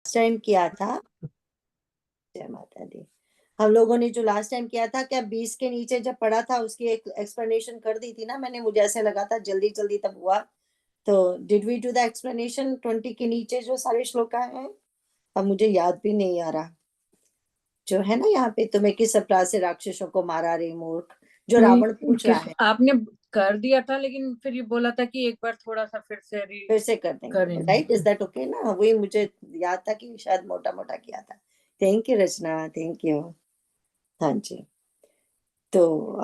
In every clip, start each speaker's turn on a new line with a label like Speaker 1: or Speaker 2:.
Speaker 1: Time किया था। जय माता दी। हम लोगों ने जो लास्ट टाइम किया था, क्या 20 के नीचे जब पढ़ा था उसकी एक एक्सप्लेनेशन कर दी थी ना मैंने, मुझे ऐसे लगा था जल्दी जल्दी तब हुआ। तो did we do the explanation 20 के नीचे जो सारे श्लोक हैं? अब मुझे याद भी नहीं आ रहा। जो है ना यहाँ पे, तुम्हें किस अपराध से राक्षसों को मारा रे मूर्ख, जो रावण पूछ रहा है।
Speaker 2: आपने कर दिया था, लेकिन फिर ये बोला था कि एक बार थोड़ा सा फिर से
Speaker 1: फिर से कर देंगे, राइट? इज
Speaker 2: करेंगे।
Speaker 1: दैट ओके ना? वही मुझे याद था कि शायद मोटा मोटा किया था। Thank you Rachna, thank you. हाँ जी। तो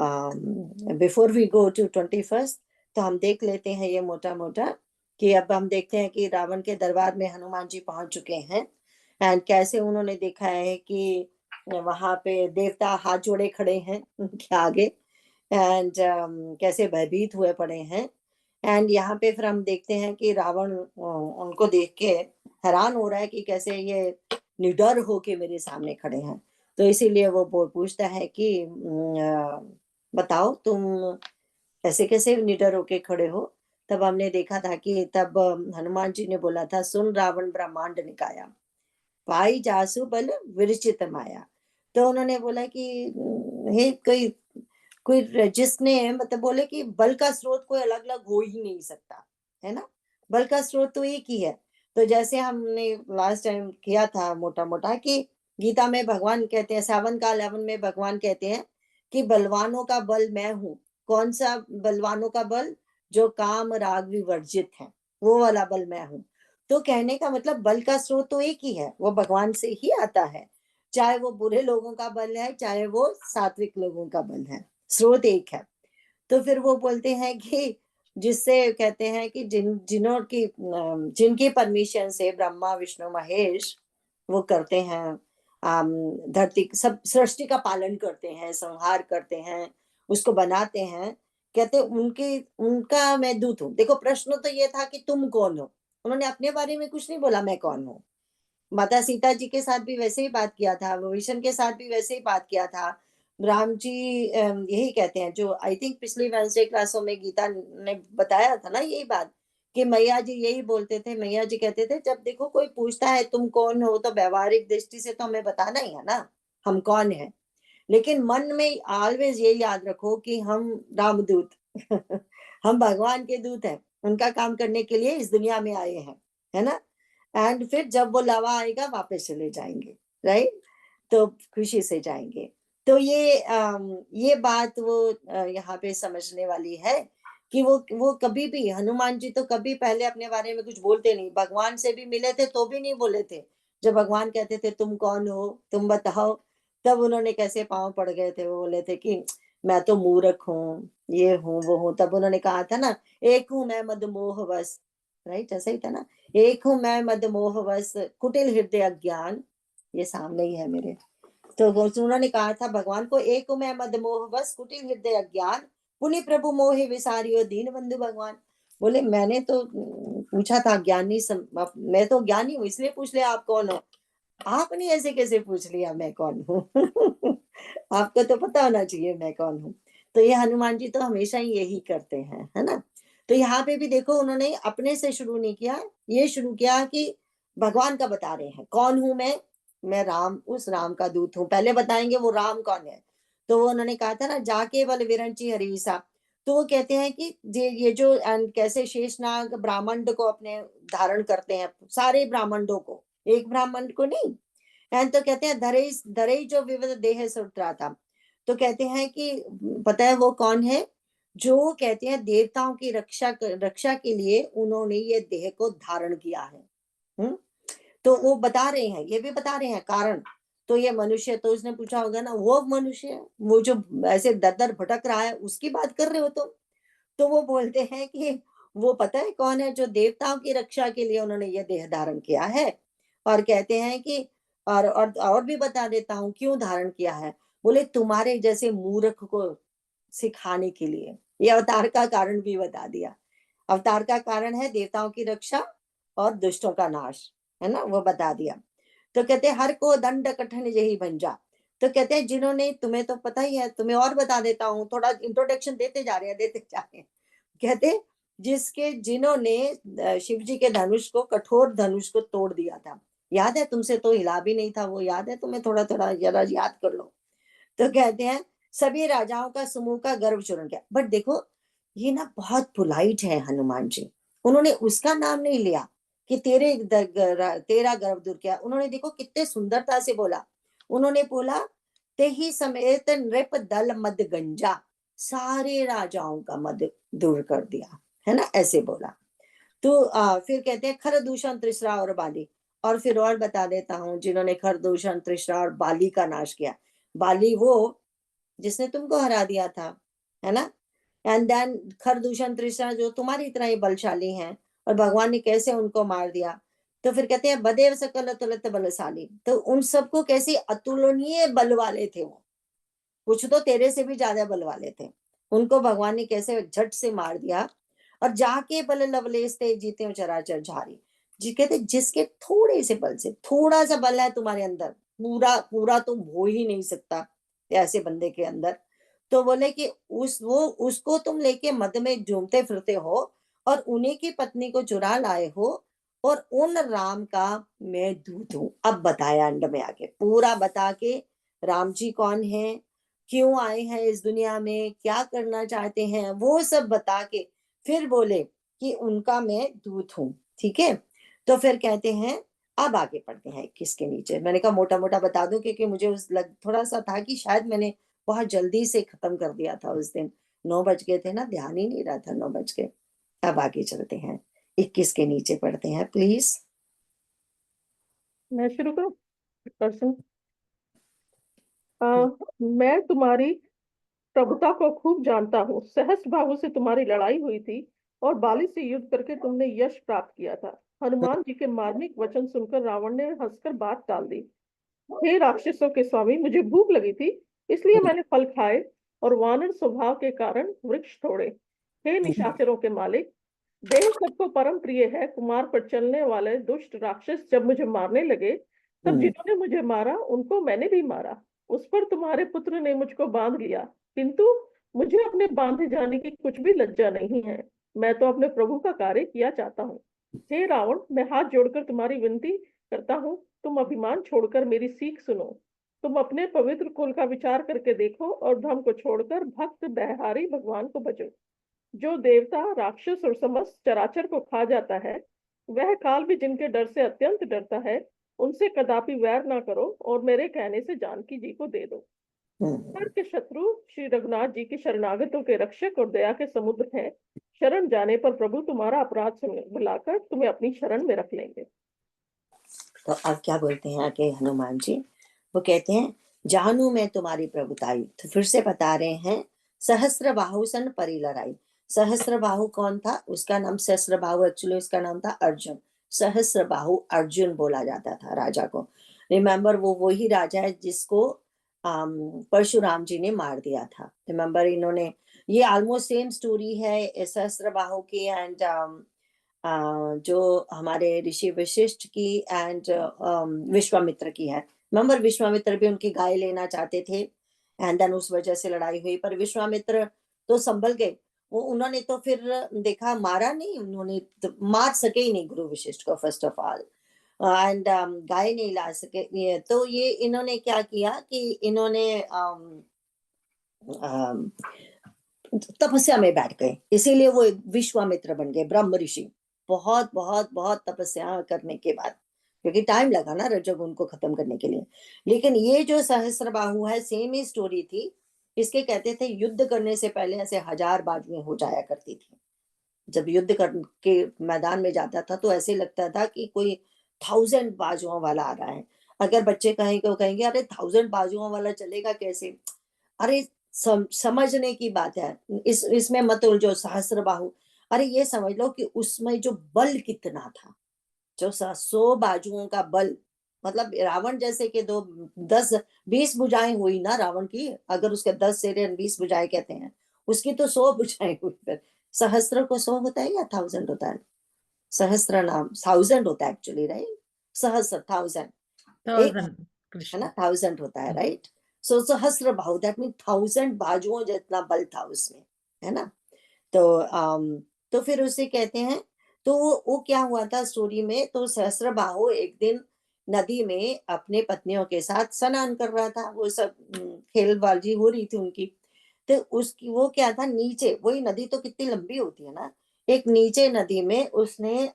Speaker 1: before we go to 21st, तो हम देख लेते हैं ये मोटा मोटा, कि अब हम देखते हैं कि रावण के दरबार में हनुमान जी पहुंच चुके हैं। एंड कैसे उन्होंने देखा है कि वहां पे देवता हाथ जोड़े खड़े हैं उनके आगे। एंड कैसे भयभीत हुए पड़े हैं। एंड यहाँ पे फिर हम देखते हैं कि रावण उनको देख के हैरान हो रहा है कि कैसे ये निडर होके मेरे सामने खड़े हैं। तो इसीलिए वो पूछता है कि बताओ तुम ऐसे कैसे निडर होके खड़े हो। तब हमने देखा था कि तब हनुमान जी ने बोला था, सुन रावण ब्रह्मांड निकाया, पाई जासु बल विरचित माया। तो उन्होंने बोला कि हे कोई कोई जिसने मतलब बोले कि बल का स्रोत कोई अलग अलग हो ही नहीं सकता, है ना? बल का स्रोत तो एक ही है। तो जैसे हमने लास्ट टाइम किया था मोटा मोटा, कि गीता में भगवान कहते हैं, 7 का 11 में भगवान कहते हैं कि बलवानों का बल मैं हूँ। कौन सा बलवानों का बल? जो काम राग विवर्जित है, वो वाला बल मैं हूँ। तो कहने का मतलब बल का स्रोत तो एक ही है, वो भगवान से ही आता है। चाहे वो बुरे लोगों का बल है, चाहे वो सात्विक लोगों का बल है, स्रोत एक है। तो फिर वो बोलते हैं कि जिससे कहते हैं कि जिनकी परमिशन से ब्रह्मा विष्णु महेश वो करते हैं, धरती सब सृष्टि का पालन करते हैं, संहार करते हैं, उसको बनाते हैं। कहते उनकी उनका मैं दूत हूँ। देखो प्रश्न तो ये था कि तुम कौन हो। उन्होंने अपने बारे में कुछ नहीं बोला मैं कौन हूँ। माता सीता जी के साथ भी वैसे ही बात किया था, विभीषण के साथ भी वैसे ही बात किया था। राम जी यही कहते हैं, जो आई थिंक पिछली वेडनेसडे क्लासों में गीता ने बताया था ना यही बात, कि मैया जी यही बोलते थे। मैया जी कहते थे जब देखो कोई पूछता है तुम कौन हो, तो व्यवहारिक दृष्टि से तो हमें बताना ही है ना हम कौन है। लेकिन मन में ऑलवेज ये याद रखो कि हम रामदूत हम भगवान के दूत हैं, उनका काम करने के लिए इस दुनिया में आए हैं, है ना? एंड फिर जब वो लावा आएगा वापस चले जाएंगे, राइट? तो खुशी से जाएंगे। तो ये बात वो यहाँ पे समझने वाली है कि वो कभी भी, हनुमान जी तो कभी पहले अपने बारे में कुछ बोलते नहीं। भगवान से भी मिले थे तो भी नहीं बोले थे। जब भगवान कहते थे तुम कौन हो, तुम बताओ, तब उन्होंने कैसे पांव पड़ गए थे। वो बोले थे कि मैं तो मूर्ख हूँ, ये हूँ वो हूँ। तब उन्होंने कहा था ना, एक हूँ मैं मदमोह बस, राइट? ऐसा ही था ना, एक हूँ मैं मदमोह बस, कुटिल हृदय अज्ञान। ये सामने ही है मेरे। तो उन्होंने कहा था भगवान को, एक हूँ मैं मदमोह बस, कुटिल हृदय अज्ञान, पुनि प्रभु मोहि विसारियो दीन बंधु भगवान। बोले मैंने तो पूछा था ज्ञानी मैं तो ज्ञानी हूँ, इसलिए पूछ लिया आप कौन हो। आपने ऐसे कैसे पूछ लिया मैं कौन हूँ? आपको तो पता होना चाहिए मैं कौन हूँ। तो ये हनुमान जी तो हमेशा ही यही करते हैं, है ना? तो यहाँ पे भी देखो उन्होंने अपने से शुरू नहीं किया, ये शुरू किया कि भगवान का बता रहे हैं कौन हूं मैं राम, उस राम का दूत हूँ। पहले बताएंगे वो राम कौन है। तो वो उन्होंने कहा था ना, जाके बल विरंची हरीसा। तो वो कहते हैं कि ये जो कैसे शेषनाग ब्राह्मण को अपने धारण करते हैं, सारे ब्राह्मणों को, एक ब्राह्मण को नहीं। एंड तो कहते हैं धरे धरे जो विविध देह सुट रहा था। तो कहते हैं कि पता है वो कौन है? जो कहते हैं देवताओं की रक्षा के लिए उन्होंने ये देह को धारण किया है। हम्म। तो वो बता रहे हैं, ये भी बता रहे हैं कारण। तो ये मनुष्य, तो उसने पूछा होगा ना, वो मनुष्य वो जो ऐसे दर दर भटक रहा है उसकी बात कर रहे हो तुम? तो वो बोलते हैं कि वो पता है कौन है, जो देवताओं की रक्षा के लिए उन्होंने ये देह धारण किया है। और कहते हैं कि और भी बता देता हूँ क्यों धारण किया है। बोले तुम्हारे जैसे मूर्ख को सिखाने के लिए। ये अवतार का कारण भी बता दिया। अवतार का कारण है देवताओं की रक्षा और दुष्टों का नाश, है ना? वो बता दिया। तो कहते हैं हर को दंड कठिन यही बन जा। तो कहते हैं जिन्होंने, तुम्हें तो पता ही है, तुम्हें और बता देता हूँ, थोड़ा इंट्रोडक्शन देते जा रहे हैं देते जा रहे हैं। कहते जिन्होंने शिव जी के धनुष को, कठोर धनुष को तोड़ दिया था। याद है तुमसे तो हिला भी नहीं था वो, याद है तुम्हें? थोड़ा थोड़ा जरा याद कर लो। तो कहते हैं सभी राजाओं का समूह का गर्व चूर्ण किया। बट देखो ये ना बहुत पोलाइट है हनुमान जी, उन्होंने उसका नाम नहीं लिया कि तेरा गर्व दूर किया। उन्होंने देखो कितने सुंदरता से बोला, उन्होंने बोला ते ही समेत नृप दल मद गंजा, सारे राजाओं का मद दूर कर दिया, है ना, ऐसे बोला। तो फिर कहते हैं खरदूषण तृष्णा और बाली, और फिर और बता देता हूँ जिन्होंने खरदूषण तृष्णा और बाली का नाश किया। बाली वो जिसने तुमको हरा दिया था, है ना। एंड देन खरदूषण तृष्णा जो तुम्हारी तरह ही बलशाली हैं, और भगवान ने कैसे उनको मार दिया। तो फिर कहते हैं बदेव सकल अतुलित बलशाली, तो उन सबको कैसे अतुलनीय बल वाले थे वो, कुछ तो तेरे से भी ज्यादा बल वाले थे, उनको भगवान ने कैसे झट से मार दिया। और जाके बल लवलेस ते जीते चराचर झारी, जी कहते जिसके थोड़े से बल से, थोड़ा सा बल है तुम्हारे अंदर, पूरा पूरा तो हो ही नहीं सकता ऐसे बंदे के अंदर। तो बोले कि उसको तुम लेके मद में झूमते फिरते हो, और उन्हीं की पत्नी को चुरा लाए हो, और उन राम का मैं दूत हूं। अब बताया अंड में आके पूरा बता के, राम जी कौन है, क्यों आए हैं इस दुनिया में, क्या करना चाहते हैं, वो सब बता के फिर बोले कि उनका मैं दूत हूं। ठीक है, तो फिर कहते हैं अब आगे पढ़ते हैं 21 के नीचे। मैंने कहा मोटा मोटा बता दूं क्योंकि मुझे थोड़ा सा था कि शायद मैंने बहुत जल्दी से खत्म कर दिया था उस दिन, 9 बज गए थे ना, ध्यान ही नहीं रहा था 9 बज गए। अब आगे चलते हैं, 21 के नीचे पढ़ते हैं प्लीज।
Speaker 3: मैं शुरू करूं? पर्सन, मैं तुम्हारी प्रभुता को खूब जानता हूँ। सहस्त्रबाहु से तुम्हारी लड़ाई हुई थी और बाली से युद्ध करके तुमने यश प्राप्त किया था। हनुमान जी के मार्मिक वचन सुनकर रावण ने हंसकर बात टाल दी। हे राक्षसों के स्वामी, मुझे भूख लगी थी, इसलिए मैंने फल खाए और वानर स्वभाव के कारण वृक्ष तोड़े। हे निशाचरों के मालिक, देह सबको परम प्रिय है, कुमार पर चलने वाले दुष्ट राक्षस जब मुझे मारने लगे, तब जिन्होंने मुझे मारा उनको मैंने भी मारा। उस पर तुम्हारे पुत्र ने मुझको बांध लिया, किंतु मुझे अपने बांधे जाने की कुछ भी लज्जा नहीं है। मैं तो अपने प्रभु का कार्य किया चाहता हूँ। हे रावण, मैं हाथ जोड़कर तुम्हारी विनती करता हूँ, तुम अभिमान छोड़कर मेरी सीख सुनो। तुम अपने पवित्र कुल का विचार करके देखो और धर्म को छोड़कर भक्त बलिहारी भगवान को भजो। जो देवता, राक्षस और समस्त चराचर को खा जाता है, वह काल भी जिनके डर से अत्यंत डरता है, उनसे कदापि वैर ना करो और मेरे कहने से जानकी जी को दे दो। सर के शत्रु श्री रघुनाथ जी के शरणागतों के रक्षक और दया के समुद्र हैं। शरण जाने पर प्रभु तुम्हारा अपराध बुलाकर तुम्हें अपनी शरण में रख लेंगे।
Speaker 1: तो अब क्या बोलते हैं आगे हनुमान जी, वो कहते हैं जानू मैं तुम्हारी प्रभुताई। तो फिर से बता रहे हैं सहस्त्र बाहु सन परी लड़ाई। सहस्त्र बाहु कौन था? उसका नाम सहस्त्र बाहु, एक्चुअली उसका नाम था अर्जुन। सहस्त्र बाहु अर्जुन बोला जाता था राजा को। रिमेम्बर वो वही राजा है जिसको परशुराम जी ने मार दिया था। रिमेम्बर इन्होंने, ये ऑलमोस्ट सेम स्टोरी है सहस्त्र बाहु की एंड जो हमारे ऋषि वशिष्ठ की एंड विश्वामित्र की है। रिमेम्बर विश्वामित्र भी उनकी गाय लेना चाहते थे एंड देन उस वजह से लड़ाई हुई, पर विश्वामित्र तो संभल गए। वो उन्होंने तो फिर देखा, मारा नहीं, उन्होंने तो मार सके ही नहीं गुरु वशिष्ठ को फर्स्ट ऑफ ऑल, एंड गाय नहीं ला सके। तो ये इन्होंने क्या किया कि इन्होंने तपस्या में बैठ गए, इसीलिए वो विश्वामित्र बन गए, ब्रह्म ऋषि। बहुत बहुत बहुत तपस्या करने के बाद, क्योंकि टाइम लगा ना रजोगुण को खत्म करने के लिए। लेकिन ये जो सहस्त्रबाहु है, सेम ही स्टोरी थी। इसके कहते थे युद्ध करने से पहले ऐसे 1000 बाजुएं हो जाया करती थी। जब युद्ध के मैदान में जाता था तो ऐसे लगता था कि कोई 1000 बाजुओं वाला आ रहा है। अगर बच्चे कहेंगे, वो कहेंगे अरे 1000 बाजुओं वाला चलेगा कैसे? अरे समझने की बात है, इसमें मत उलझो। सहस्त्र बाहु, अरे ये समझ लो कि उसमें जो बल कितना था, जो 100 बाजुओं का बल, मतलब रावण जैसे कि 10-20 भुजाएं हुई ना रावण की, अगर उसके 10 सिर 20 भुजाएं कहते हैं, उसकी तो 100 भुजाएं हुई। फिर सहस्त्र को 100 होता है या 1000 होता है? सहस्त्र नाम 1000 होता है एक्चुअली, राइट? सहस्त्र 1000, एक
Speaker 2: 1000
Speaker 1: है
Speaker 2: कृष्ण।
Speaker 1: ना, 1000 होता है, राइट? सो सहस्त्र बाहु, दैट मीन 1000 बाजुओं जितना बल था उसमें, है ना। तो तो फिर उसे कहते हैं, तो वो क्या हुआ था स्टोरी में, तो सहस्त्र बाहु एक दिन नदी में अपने पत्नियों के साथ स्नान कर रहा था। वो सब खेलबाजी हो रही थी उनकी। तो उसकी वो क्या था, नीचे वही नदी तो कितनी लंबी होती है ना, एक नीचे नदी में उसने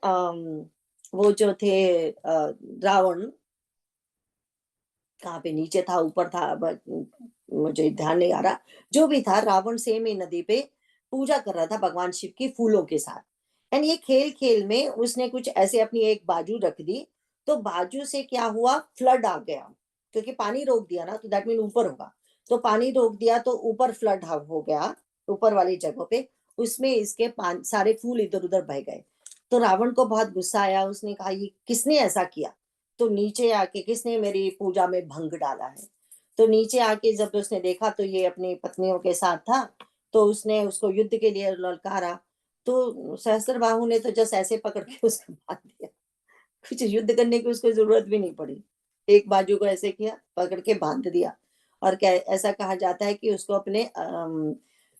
Speaker 1: वो जो थे रावण, कहाँ पे नीचे था ऊपर था, मुझे ध्यान नहीं आ रहा, जो भी था, रावण सेम ही नदी पे पूजा कर रहा था भगवान शिव की फूलों के साथ। एंड ये खेल खेल में उसने कुछ ऐसे अपनी एक बाजू रख दी, तो बाजू से क्या हुआ, फ्लड आ गया, क्योंकि पानी रोक दिया ना, तो दैट मीन ऊपर होगा, तो पानी रोक दिया तो ऊपर फ्लड हो गया, ऊपर वाली जगह पे, उसमें इसके सारे फूल इधर उधर बह गए। तो रावण को बहुत गुस्सा आया, उसने कहा ये किसने ऐसा किया, तो नीचे आके किसने मेरी पूजा में भंग डाला है। तो नीचे आके जब उसने देखा तो ये अपनी पत्नियों के साथ था, तो उसने उसको युद्ध के लिए ललकारा। तो सहस्त्रबाहु ने तो जस्ट ऐसे पकड़ के उसको बांध दिया, कुछ युद्ध करने की उसको जरूरत भी नहीं पड़ी, एक बाजू को ऐसे किया, पकड़ के बांध दिया। और क्या, ऐसा कहा जाता है कि उसको अपने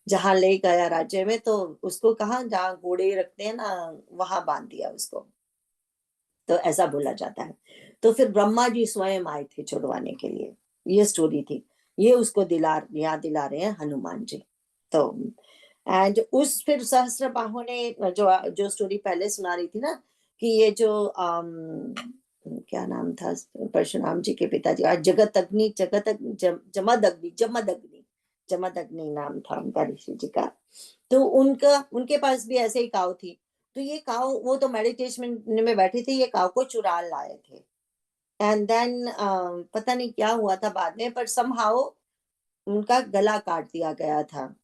Speaker 1: जहां ले गया राज्य में, तो उसको कहा जहाँ घोड़े रखते हैं ना, वहां बांध दिया उसको, तो ऐसा बोला जाता है। तो फिर ब्रह्मा जी स्वयं आए थे छुड़वाने के लिए, ये स्टोरी थी, ये उसको याद दिला रहे हैं हनुमान जी। तो एंड उस फिर सहस्त्रबाहु ने जो जो स्टोरी पहले सुना रही थी ना, कि ये जो क्या नाम था परशुराम जी के पिताजी, जगत अग्नि, जमद अग्नि नाम था उनका, ऋषि जी का। तो उनके पास भी ऐसे ही काव थी। तो ये काव, वो तो मेडिटेशन में बैठे थे, ये काव को चुरा लाए थे। एंड देन पता नहीं क्या हुआ था बाद में, पर समहाउ उनका गला काट दिया गया था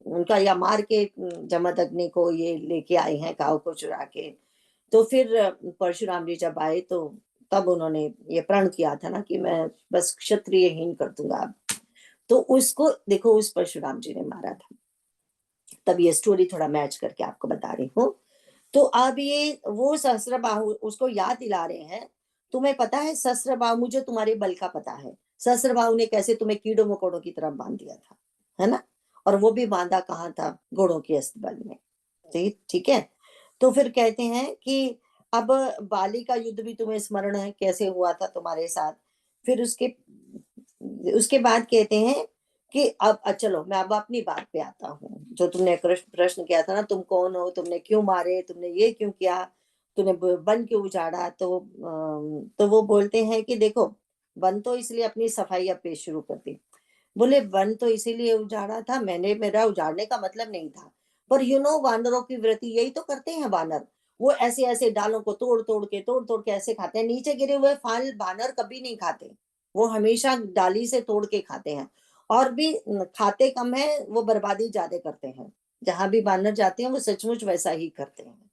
Speaker 1: उनका, या मार के जमदग्नि को ये लेके आए हैं काव को चुरा के। तो फिर परशुराम जी जब आए, तो तब उन्होंने ये प्रण किया था ना कि मैं बस क्षत्रियहीन कर दूंगा अब। तो उसको देखो, उस परशुराम जी ने मारा था। तब ये स्टोरी थोड़ा मैच करके आपको बता रही हूँ। तो अब ये वो सहस्त्रबाहु उसको याद दिला रहे हैं, तुम्हें पता है सहस्त्रबाहु, मुझे तुम्हारे बल का पता है, सहस्त्रबाहु ने कैसे तुम्हें कीड़ों मकोड़ों की तरह बांध दिया था, है ना, और वो भी बांधा कहाँ था, घोड़ों के अस्तबल में। ठीक है। तो फिर कहते हैं कि अब बाली का युद्ध भी तुम्हें स्मरण है कैसे हुआ था तुम्हारे साथ। फिर उसके उसके बाद कहते हैं कि अब चलो मैं अब अपनी बात पे आता हूँ, जो तुमने प्रश्न किया था ना, तुम कौन हो, तुमने क्यों मारे, तुमने ये क्यों किया, तूने वन क्यों उजाड़ा। तो वो बोलते हैं कि देखो, वन तो इसलिए अपनी सफाई अब पेश शुरू कर दी। बोले वन तो इसीलिए उजाड़ा था मैंने, मेरा उजाड़ने का मतलब नहीं था, पर वानरों की वृत्ति यही तो करते हैं वानर, वो ऐसे ऐसे डालों को तोड़ तोड़ के ऐसे खाते हैं, नीचे गिरे हुए फल वानर कभी नहीं खाते, वो हमेशा डाली से तोड़ के खाते हैं। और भी खाते कम है, वो बर्बादी ज्यादा करते हैं, जहां भी वानर जाते हैं वो सचमुच वैसा ही करते हैं।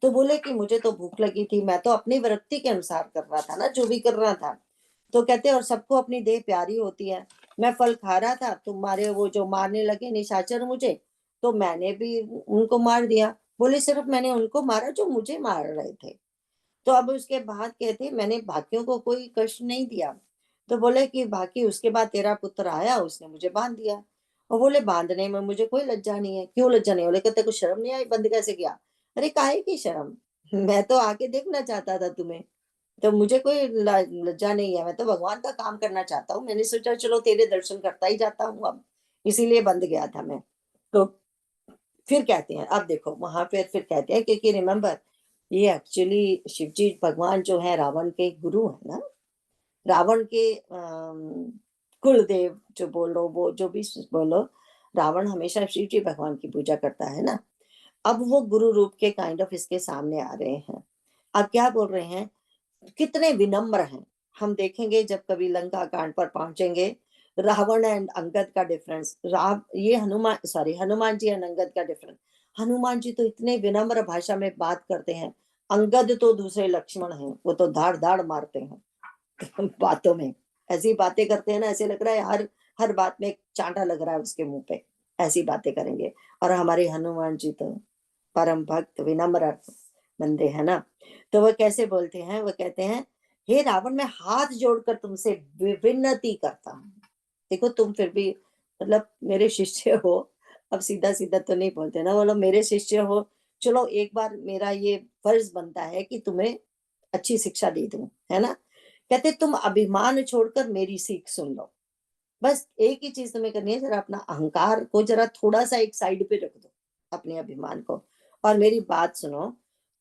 Speaker 1: तो बोले कि मुझे तो भूख लगी थी, मैं तो अपनी वृत्ति के अनुसार कर रहा था ना, जो भी कर रहा था। तो कहते और सबको अपनी देह प्यारी होती है, मैं फल खा रहा था, तुम्हारे वो जो मारने लगे निशाचर मुझे, तो मैंने भी उनको मार दिया। बोले सिर्फ मैंने उनको मारा जो मुझे मार रहे थे। तो अब उसके बाद कहते मैंने बाकियों को कोई कष्ट नहीं दिया। तो बोले कि बाकी उसके बाद तेरा पुत्र आया, उसने मुझे बांध दिया। और बोले बांधने में मुझे कोई लज्जा नहीं है। क्यों लज्जा नहीं? बोले कहते कुछ शर्म नहीं आई, बंद कैसे किया? अरे काहे की शर्म, मैं तो आके देखना चाहता था तुम्हें, तो मुझे कोई लज्जा नहीं है, मैं तो भगवान का काम करना चाहता हूँ, मैंने सोचा चलो तेरे दर्शन करता ही जाता हूँ अब, इसीलिए बंद गया था मैं। तो फिर कहते हैं, अब देखो वहां पे फिर कहते हैं, क्योंकि रिमेम्बर ये एक्चुअली शिव जी भगवान जो है रावण के गुरु है ना, रावण के कुलदेव जो बोलो, वो जो भी बोलो, रावण हमेशा शिव जी भगवान की पूजा करता है ना। अब वो गुरु रूप के काइंड ऑफ इसके सामने आ रहे हैं। अब क्या बोल रहे हैं, कितने विनम्र हैं। हम देखेंगे जब कभी लंका कांड पर पहुंचेंगे, रावण एंड अंगद का डिफरेंस, राव ये हनुमान जी एंड अंगद का डिफरेंस। हनुमान जी तो इतने विनम्र भाषा में बात करते हैं, अंगद तो दूसरे लक्ष्मण हैं, वो तो धाड़ धाड़ मारते हैं बातों में, ऐसी बातें करते हैं ना, ऐसे लग रहा है हर हर बात में एक चांटा लग रहा है उसके मुंह पे, ऐसी बातें करेंगे। और हमारे हनुमान जी तो परम भक्त विनम्र बंदे है ना। तो वो कैसे बोलते हैं, वो कहते हैं, हे रावण मैं हाथ जोड़कर तुमसे विनती करता हूँ। देखो तुम फिर भी मतलब मेरे शिष्य हो, अब सीधा सीधा तो नहीं बोलते ना, बोलो मेरे शिष्य हो, चलो एक बार मेरा ये फर्ज बनता है कि तुम्हें अच्छी शिक्षा दे दूं, है ना, कहते तुम अभिमान छोड़कर मेरी सीख सुन लो। बस एक ही चीज तुम्हें करनी है, जरा अपना अहंकार को जरा थोड़ा सा एक साइड पे रख दो, अपने अभिमान को, और मेरी बात सुनो।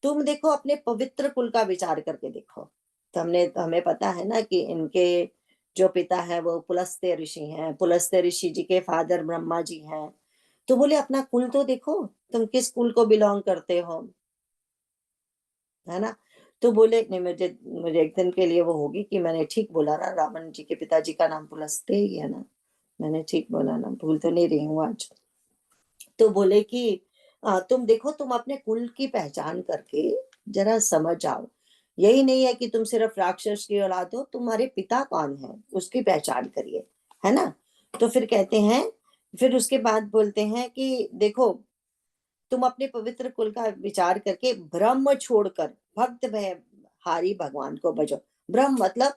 Speaker 1: तुम देखो अपने पवित्र कुल का विचार करके देखो। तो हमें पता है ना कि इनके जो पिता है वो पुलस्त्य ऋषि हैं, पुलस्त्य ऋषि जी के फादर ब्रह्मा जी हैं। तो बोले अपना कुल तो देखो, तुम किस कुल को बिलोंग करते हो, है ना। तो बोले नहीं, मुझे मुझे एक दिन के लिए वो होगी कि मैंने ठीक बोला ना, रावण जी के पिताजी का नाम पुलस्त्य ही है ना, मैंने ठीक बोला ना, भूल तो नहीं रही हूँ आज। तो बोले कि तुम देखो, तुम अपने कुल की पहचान करके जरा समझ जाओ। यही नहीं है कि तुम सिर्फ राक्षस की औलाद हो, तुम्हारे पिता कौन है उसकी पहचान करिए, है ना। तो फिर कहते हैं, फिर उसके बाद बोलते हैं कि देखो तुम अपने पवित्र कुल का विचार करके ब्रह्म छोड़कर भक्त भय हारी भगवान को भजो। ब्रह्म मतलब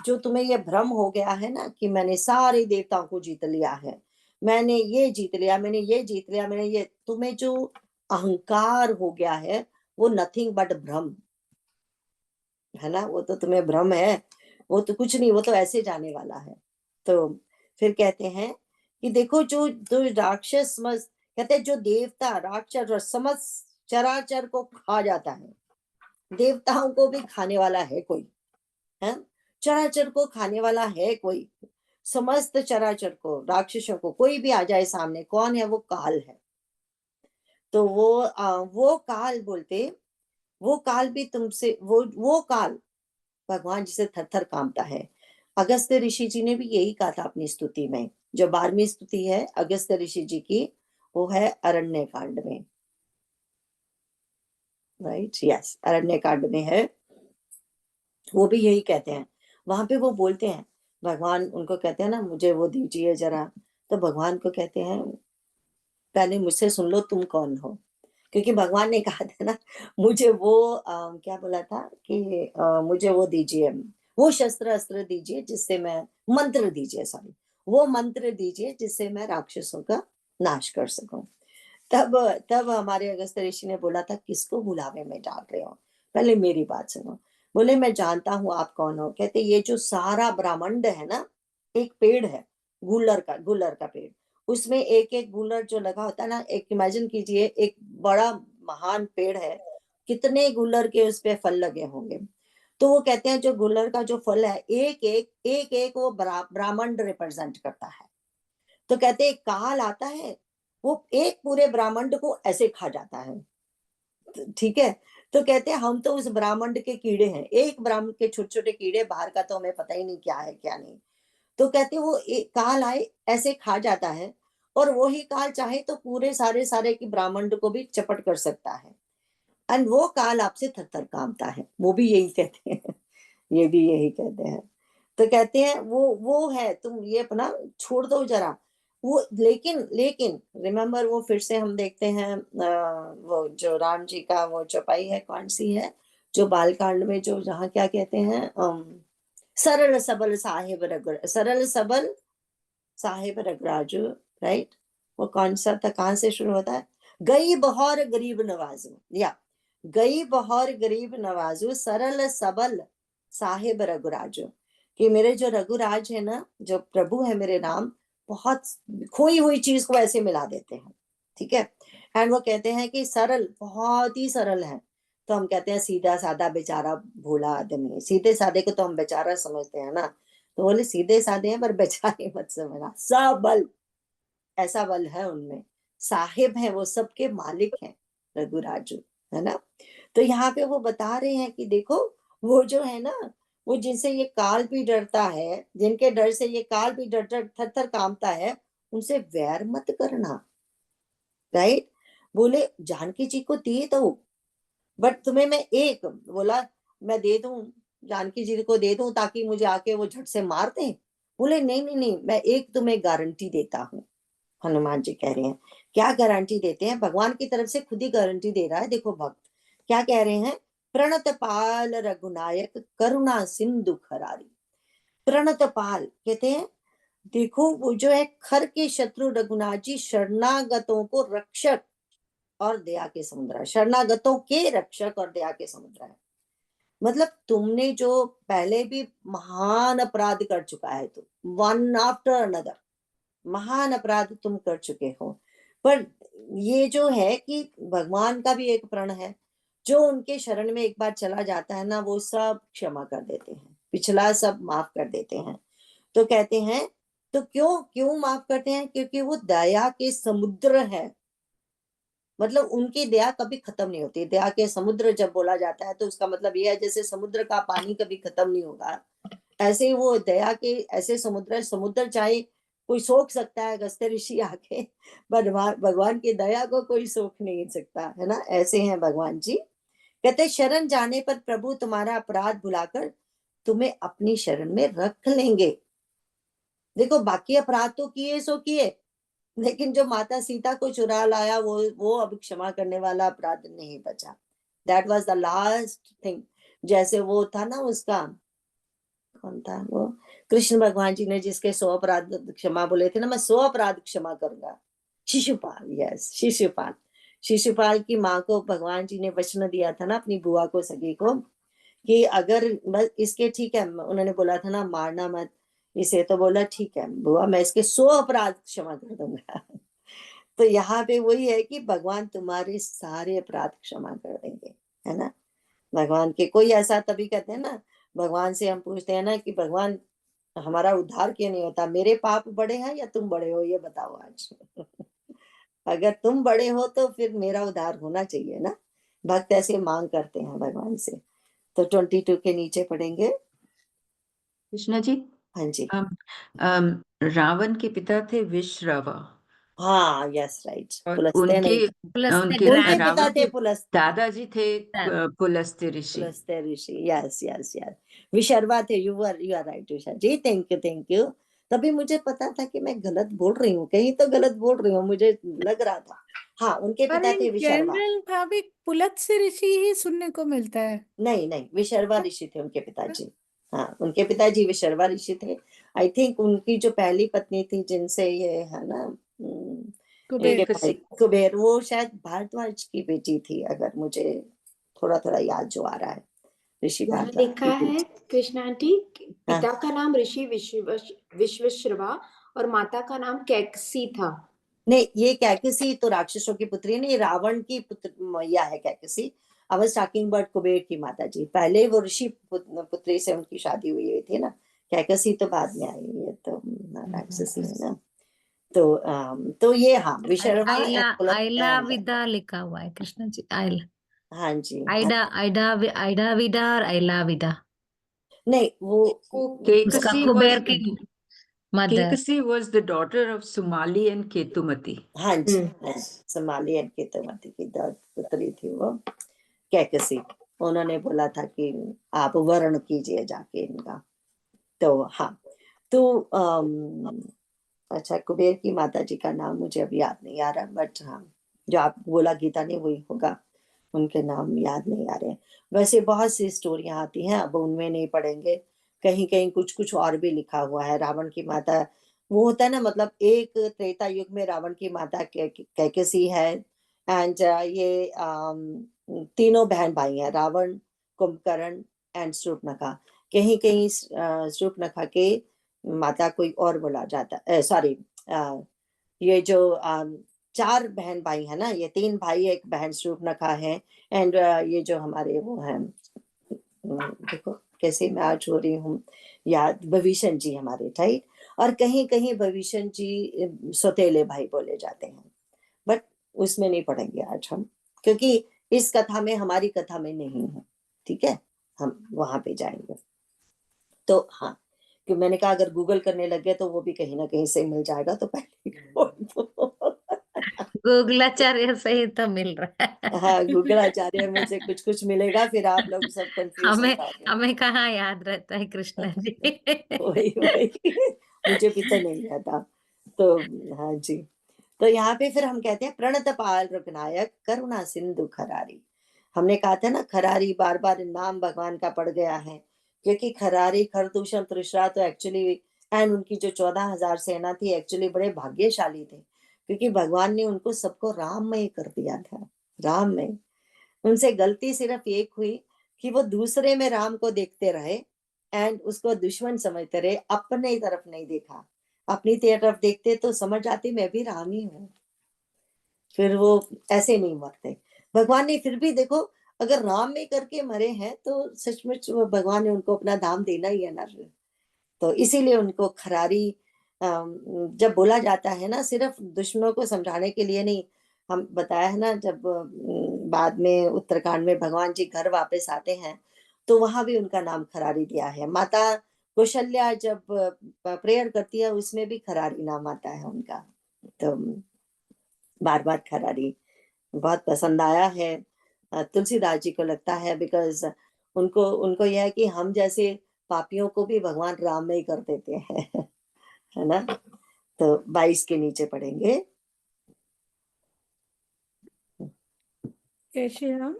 Speaker 1: जो तुम्हें ये भ्रम हो गया है ना कि मैंने सारे देवताओं को जीत लिया है, मैंने ये जीत लिया, मैंने ये जीत लिया, मैंने ये, तुम्हें जो अहंकार हो गया है वो नथिंग बट भ्रम है ना, वो तो तुम्हें भ्रम है, वो तो कुछ नहीं, वो तो ऐसे जाने वाला है। तो फिर कहते हैं कि देखो जो जो राक्षस कहते हैं जो देवता राक्षस और समस्त चराचर को खा जाता है, देवताओं को भी खाने वाला है कोई, है, चराचर को खाने वाला है कोई, समस्त चराचर को, राक्षसों को, कोई भी आ जाए सामने, कौन है वो? काल है। तो वो काल बोलते, वो काल भी तुमसे, वो काल भगवान जिसे थर थर कांपता है। अगस्त्य ऋषि जी ने भी यही कहा था अपनी स्तुति में, जो 12वीं स्तुति है अगस्त्य ऋषि जी की, वो है अरण्य कांड में, राइट, यस, अरण्य कांड में है। वो भी यही कहते हैं, वहां पे वो बोलते हैं, भगवान उनको कहते हैं ना मुझे वो दीजिए जरा, तो भगवान को कहते हैं पहले मुझसे सुन लो तुम कौन हो, क्योंकि भगवान ने कहा था ना मुझे वो क्या बोला था कि मुझे वो दीजिए, वो शस्त्र अस्त्र दीजिए जिससे मैं, मंत्र दीजिए, सॉरी, वो मंत्र दीजिए जिससे मैं राक्षसों का नाश कर सकूं। तब तब हमारे अगस्त्य ऋषि ने बोला था किसको बुलावे में डाल रहे हो, पहले मेरी बात सुनो। बोले मैं जानता हूं आप कौन हो। कहते ये जो सारा ब्रह्मांड है ना, एक पेड़ है, गुलर का पेड़, उसमें एक एक गुलर जो लगा होता है ना, एक इमेजिन कीजिए एक बड़ा महान पेड़ है, कितने गुलर के उस पे फल लगे होंगे। तो वो कहते हैं जो गुलर का जो फल है, एक एक वो ब्रह्मांड रिप्रेजेंट करता है। तो कहते हैं काल आता है, वो एक पूरे ब्रह्मांड को ऐसे खा जाता है, ठीक है। तो कहते हैं हम तो उस ब्रह्मांड के कीड़े हैं, एक ब्रह्मांड के छोटे छोटे कीड़े, बाहर का तो हमें पता ही नहीं क्या है क्या नहीं। तो कहते हैं वो काल आए ऐसे खा जाता है, और वो ही काल चाहे तो पूरे सारे सारे की ब्रह्मांड को भी चपट कर सकता है। एंड वो काल आपसे थर-थर काँपता है, वो भी यही कहते हैं ये भी यही कहते हैं। तो कहते हैं वो है, तुम ये अपना छोड़ दो जरा वो, लेकिन लेकिन रिमेम्बर, वो फिर से हम देखते हैं वो जो राम जी का वो चौपाई है, कौन सी है, जो बालकांड में जो जहाँ क्या कहते हैं, सरल सबल साहेब रघु, सरल सबल साहेब रघुराजू, राइट, वो कौन सा था, कहाँ से शुरू होता है? गई बहौर गरीब नवाजू, या गई बहौर गरीब नवाजू सरल सबल साहेब रघुराजू, कि मेरे जो रघुराज है ना, जो प्रभु है मेरे राम, बहुत खोई हुई चीज को ऐसे मिला देते हैं, ठीक है। एंड वो कहते हैं कि सरल, बहुत ही सरल है। तो हम कहते हैं सीधा साधा बेचारा भोला आदमी, सीधे साधे को तो हम बेचारा समझते हैं ना, तो बोले सीधे साधे हैं पर बेचारे मत समझना, सबल, ऐसा बल है उनमें, साहिब है वो, सबके मालिक हैं रघुराजू, है ना। तो यहाँ पे वो बता रहे हैं कि देखो वो जो है ना, वो जिनसे ये काल भी डरता है, जिनके डर से ये काल भी डर डर थर थर कांपता है, उनसे वैर मत करना, राइट। बोले जानकी जी को दिए तो, बट तुम्हें मैं एक बोला, मैं दे दूं, जानकी जी को दे दूं ताकि मुझे आके वो झट से मार दें। बोले नहीं नहीं नहीं, मैं एक तुम्हें गारंटी देता हूँ। हनुमान जी कह रहे हैं, क्या गारंटी देते हैं? भगवान की तरफ से खुद ही गारंटी दे रहा है। देखो भक्त क्या कह रहे हैं, प्रणत पाल रघुनायक करुणा सिंधु खरारी। प्रणत पाल कहते हैं, देखो वो जो है खर के शत्रु रघुनाथ जी शरणागतों को रक्षक और दया के समुद्र है, शरणागतों के रक्षक और दया के समुद्र है। मतलब तुमने जो पहले भी महान अपराध कर चुका है, तो वन आफ्टर अनदर महान अपराध तुम कर चुके हो, पर ये जो है कि भगवान का भी एक प्रण है, जो उनके शरण में एक बार चला जाता है ना, वो सब क्षमा कर देते हैं, पिछला सब माफ कर देते हैं। तो कहते हैं, तो क्यों क्यों माफ करते हैं? क्योंकि वो दया के समुद्र है। मतलब उनकी दया कभी खत्म नहीं होती। दया के समुद्र जब बोला जाता है तो उसका मतलब ये है, जैसे समुद्र का पानी कभी खत्म नहीं होगा, ऐसे ही वो दया के ऐसे समुद्र, समुद्र चाहे कोई सोख सकता है, अगस्त्य ऋषि आके, भगवान भगवान की दया को कोई सोख नहीं सकता, है ना? ऐसे हैं भगवान जी। कहते शरण जाने पर प्रभु तुम्हारा अपराध भुलाकर तुम्हें अपनी शरण में रख लेंगे। देखो बाकी अपराध तो किए सो किए, लेकिन जो माता सीता को चुरा लाया, वो अब क्षमा करने वाला अपराध नहीं बचा। That was the last thing. जैसे वो था ना, उसका कौन था वो, कृष्ण भगवान जी ने जिसके 100 अपराध क्षमा बोले थे ना, मैं 100 अपराध क्षमा करूंगा। शिशुपाल, यस शिशुपाल। शिशुपाल की माँ को भगवान जी ने वचन दिया था ना, अपनी बुआ को, सगी को, कि अगर बस इसके, ठीक है उन्होंने बोला था ना मारना मत इसे, तो बोला ठीक है बुआ, मैं इसके 100 अपराध क्षमा कर दूंगा। तो यहाँ पे वही है कि भगवान तुम्हारे सारे अपराध क्षमा कर देंगे, है ना? भगवान के कोई ऐसा, तभी कहते हैं ना, भगवान से हम पूछते हैं ना कि भगवान हमारा उद्धार क्यों नहीं होता? मेरे पाप बड़े हैं या तुम बड़े हो, ये बताओ आज। अगर तुम बड़े हो तो फिर मेरा उद्धार होना चाहिए ना। भक्त ऐसे मांग करते हैं भगवान से। तो 22 के नीचे पढ़ेंगे।
Speaker 4: कृष्णा जी,
Speaker 1: हाँ जी,
Speaker 4: रावण के पिता थे विश्रवा,
Speaker 1: हाँ यस राइट,
Speaker 4: और
Speaker 1: पुलस्त्य नहीं,
Speaker 2: प्लस
Speaker 1: उनके पिता
Speaker 4: रावण
Speaker 1: थे
Speaker 4: के
Speaker 1: पुलस्त्य,
Speaker 4: दादाजी थे पुलस्त्य ऋषि।
Speaker 1: पुलस्त्य ऋषि, यस यस यस। विशर्वा थे, यू आर राइट विशा जी, थैंक यू। तभी मुझे पता था कि मैं गलत बोल रही हूँ, कहीं तो गलत बोल रही हूँ, मुझे लग रहा था। हाँ, उनके
Speaker 5: पर
Speaker 1: पिता थे
Speaker 5: इन
Speaker 1: विशर्वा।
Speaker 5: जनरल भाभी पुलत्स्य ऋषि ही सुनने को मिलता है।
Speaker 1: नहीं नहीं, विशर्वा ऋषि थे उनके पिताजी। हाँ, उनके पिताजी विशर्वा ऋषि थे। आई थिंक उनकी जो पहली पत्नी थी, जिनसे ये है ना,
Speaker 5: कुबेर।
Speaker 1: इनके भाई कुबेर, वो शायद भारद्वाज की बेटी थी, अगर मुझे थोड़ा थोड़ा याद जो आ रहा है। ऋषि
Speaker 6: यहाँ
Speaker 1: भारद्वाज
Speaker 6: लिखा
Speaker 1: की
Speaker 6: है
Speaker 1: बेटी।
Speaker 6: कृष्णा आंटी, पिता का नाम ऋषि विश्वश्रवा और माता का नाम कैकसी था।
Speaker 1: नहीं, ये कैकसी तो राक्षसों की पुत्री नहीं, रावण की पुत्र मैया है Kaikesi. I was talking about Kuber की माता जी। पहले वो ऋषि पुत्री से उनकी शादी हुई थी ना, कैकसी तो बाद में आई, ये तो राक्षसी है ना। तो ये, हाँ, विशर्वा
Speaker 2: आइला
Speaker 1: and पुलस्त्य
Speaker 2: आइला
Speaker 1: हैं।
Speaker 2: विदा लिखा हुआ है कृष्ण जी, आइला,
Speaker 1: हाँ जी, हाँ।
Speaker 2: आइडा आइडा आइडा विदा और आइला विदा।
Speaker 1: नहीं, वो
Speaker 2: उसका कुबेर की mother.
Speaker 4: Kekasi was the daughter of Sumali and Ketumati.
Speaker 1: हाँ जी, हाँ, संभाली एंड केतुमती की पुत्री थी वो कैकसी। उन्होंने बोला था कि आप वर्ण कीजिए जाके इनका। तो हाँ, तो अच्छा, कुबेर की माता जी का नाम मुझे अभी याद नहीं आ रहा, बट हाँ, जो आप बोला गीता ने वही होगा। उनके नाम याद नहीं आ रहे। वैसे बहुत सी स्टोरियां आती हैं, अब उनमें नहीं पढ़ेंगे। कहीं कहीं कुछ कुछ और भी लिखा हुआ है। रावण की माता, वो होता है ना, मतलब एक त्रेता युग में रावण की माता कैकसी है, एंड ये तीनों बहन भाई हैं, रावण, कुंभकर्ण एंड शूर्पणखा। कहीं कहीं शूर्पणखा के माता कोई और बोला जाता है, सॉरी, ये जो 4 बहन भाई है ना, ये 3 भाई एक बहन शूर्पणखा है, एंड ये जो हमारे वो हैं, देखो कैसे मैं आज हो रही हूँ याद, भविष्य जी हमारे, राइट। और कहीं कहीं भविष्य जी सौतेले भाई बोले जाते हैं, बट उसमें नहीं पढ़ेंगे आज हम, क्योंकि इस कथा में, हमारी कथा में नहीं है, ठीक है, हम वहां पे जाएंगे। तो हाँ, कि मैंने कहा अगर गूगल करने लगे तो वो भी कहीं ना कहीं से मिल जाएगा, तो पहले
Speaker 2: गूगलाचार्य से ही तो मिल रहा है।
Speaker 1: हाँ, गूगल आचार्य में से कुछ कुछ मिलेगा, फिर आप लोग सब कंफ्यूज हो
Speaker 2: हमें
Speaker 1: जाओगे।
Speaker 2: हमें कहाँ याद रहता है कृष्ण जी।
Speaker 1: वही वही, मुझे भी तो नहीं रहता। तो हाँ जी, तो यहाँ पे फिर हम कहते हैं प्रणत पाल रघुनायक करुणा सिंधु खरारी। हमने कहा था ना, खरारी, बार बार नाम भगवान का पड़ गया है, क्योंकि खरारी, खरदूषण, तृष्णा तो एक्चुअली, एंड उनकी जो 14,000 सेना थी, एक्चुअली बड़े भाग्यशाली थे, क्योंकि भगवान ने उनको सबको राममय कर दिया था, राममय। उनसे गलती सिर्फ एक हुई कि वो दूसरे में राम को देखते रहे एंड उसको दुश्मन समझते रहे, अपने तरफ नहीं देखा। अपनी तरफ देखते तो समझ आती मैं भी राम ही हूँ, फिर वो ऐसे नहीं मरते। भगवान ने फिर भी देखो, अगर राम में करके मरे हैं तो सचमुच वो भगवान ने उनको अपना धाम देना ही है ना। तो इसीलिए उनको खरारी जब बोला जाता है ना, सिर्फ दुश्मनों को समझाने के लिए नहीं। हम बताया है ना, जब बाद में उत्तराखंड में भगवान जी घर वापस आते हैं तो वहां भी उनका नाम खरारी दिया है। माता कौशल्या जब प्रेयर करती है उसमें भी खरारी नाम आता है उनका। तो बार बार खरारी बहुत पसंद आया है तुलसीदास जी को, लगता है बिकॉज उनको उनको यह है कि हम जैसे पापियों को भी भगवान राम में ही कर देते हैं है ना। तो 22 के नीचे पढ़ेंगे।
Speaker 5: जय श्री राम।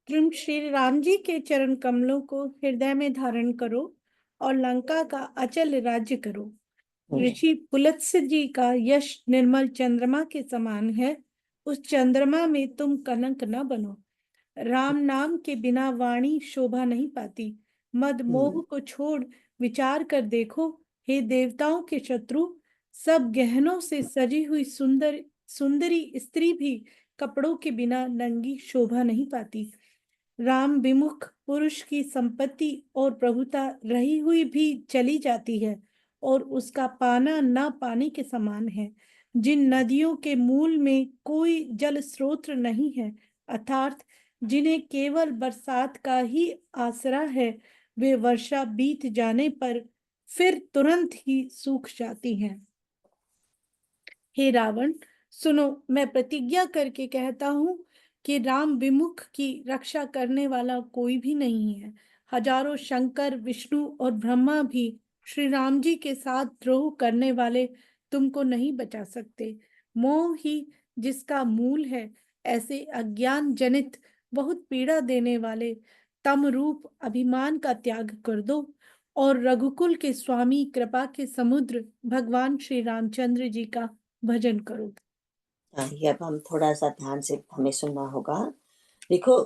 Speaker 5: तुम श्री राम जी के चरण कमलों को हृदय में धारण करो और लंका का अचल राज्य करो। ऋषि पुलत्स्य जी का यश निर्मल चंद्रमा के समान है, उस चंद्रमा में तुम कलंक न बनो। राम नाम के बिना वाणी शोभा नहीं पाती। मद मोह को छोड़ विचार कर देखो, हे देवताओं के शत्रु, सब गहनों से सजी हुई सुंदरी स्त्री भी कपड़ों के बिना नंगी शोभा नहीं पाती। राम विमुख पुरुष की संपत्ति और प्रभुता रही हुई भी चली जाती है और उसका पाना न पानी के समान है। जिन नदियों के मूल में कोई जल स्रोत नहीं है, अर्थात जिन्हें केवल बरसात का ही आसरा है, वे वर्षा बीत जाने पर फिर तुरंत ही सूख जाती हैं। हे रावण, सुनो, मैं प्रतिज्ञा करके कहता हूँ कि राम विमुख की रक्षा करने वाला कोई भी नहीं है। हजारों शंकर, विष्णु और ब्रह्मा भी श्री राम जी के साथ द्रोह करने वाले तुमको नहीं बचा सकते। मोह ही जिसका मूल है, ऐसे अज्ञान जनित बहुत पीड़ा देने वाले तम रूप अभिमान का त्याग कर दो और रघुकुल के स्वामी, कृपा के समुद्र भगवान श्री रामचंद्र जी का भजन करो।
Speaker 1: ये अब हम थोड़ा सा ध्यान से हमें सुनना होगा। देखो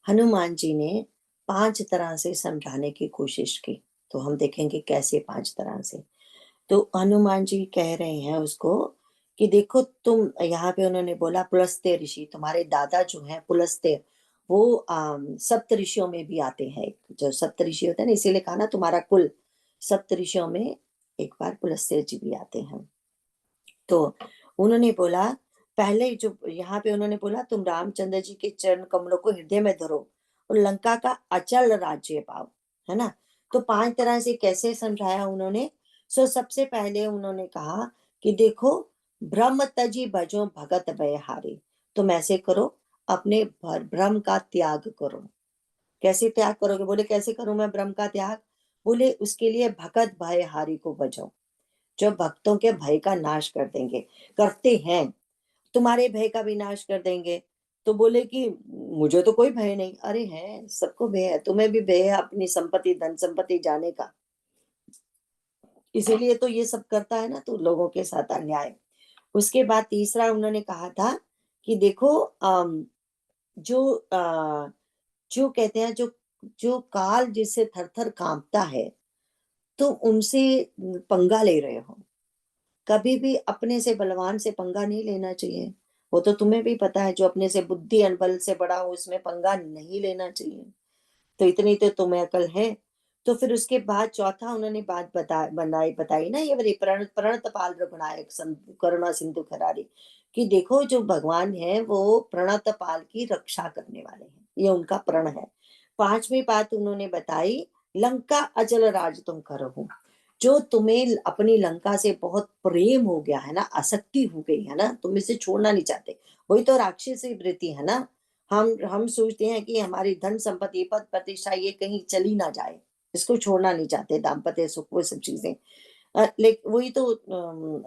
Speaker 1: हनुमान जी ने 5 तरह से समझाने की कोशिश की, तो हम देखेंगे कैसे 5 तरह से। तो हनुमान जी कह रहे हैं उसको कि देखो तुम, यहाँ पे उन्होंने बोला पुलस्त्य ऋषि, तुम्हारे दादा जो हैं पुलस्त्य, वो सप्त ऋषियों में भी आते हैं। जो सप्त ऋषि होते हैं ना, इसीलिए कहा ना तुम्हारा कुल सप्त ऋषियों में एक बार पुलस्त्य जी भी आते हैं। तो उन्होंने बोला, पहले जो यहाँ पे उन्होंने बोला तुम रामचंद्र जी के चरण कमलों को हृदय में धरो और लंका का अचल राज्य पाओ, है ना। तो 5 तरह से कैसे समझाया उन्होंने। सबसे पहले उन्होंने कहा कि देखो, ब्रह्म तजी भजो भगत भयहारी, तुम ऐसे करो, अपने भ्रम का त्याग करो। कैसे त्याग करोगे? बोले कैसे करूं मैं भ्रम का त्याग? बोले उसके लिए भगत भयहारी को भजो, जो भक्तों के भय का नाश कर देंगे, करते हैं, तुम्हारे भय का भी नाश कर देंगे। तो बोले कि मुझे तो कोई भय नहीं। अरे है, सबको भय है, तुम्हें भी भय है अपनी संपत्ति, धन संपत्ति जाने का, इसीलिए तो ये सब करता है ना, तो लोगों के साथ अन्याय। उसके बाद तीसरा उन्होंने कहा था कि देखो जो कहते हैं, जो जो काल जिससे थर थर कांपता है, तो उनसे पंगा ले रहे हो। कभी भी अपने से बलवान से पंगा नहीं लेना चाहिए। वो तो तुम्हें भी पता है, जो अपने से बुद्धि अनबल से बड़ा हो उसमें पंगा नहीं लेना चाहिए। तो इतनी तो तुम्हें अकल है। तो फिर उसके बाद चौथा उन्होंने बात बताई ना, ये वाली प्रणत पाल रघुनायक करुणा सिंधु खरारी, कि देखो जो भगवान है वो प्रणत पाल की रक्षा करने वाले हैं, ये उनका प्रण है। 5वीं बात उन्होंने बताई, लंका अचल राज तुम करो। जो तुम्हें अपनी लंका से बहुत प्रेम हो गया है ना, आसक्ति हो गई है ना, तुम इसे छोड़ना नहीं चाहते, वही तो राक्षसी वृत्ति है ना। हम सोचते हैं कि हमारी धन संपत्ति, पद प्रतिष्ठा, ये कहीं चली ना जाए, इसको छोड़ना नहीं चाहते, दाम्पत्य सुख, वो सब चीजें। लेकिन वही तो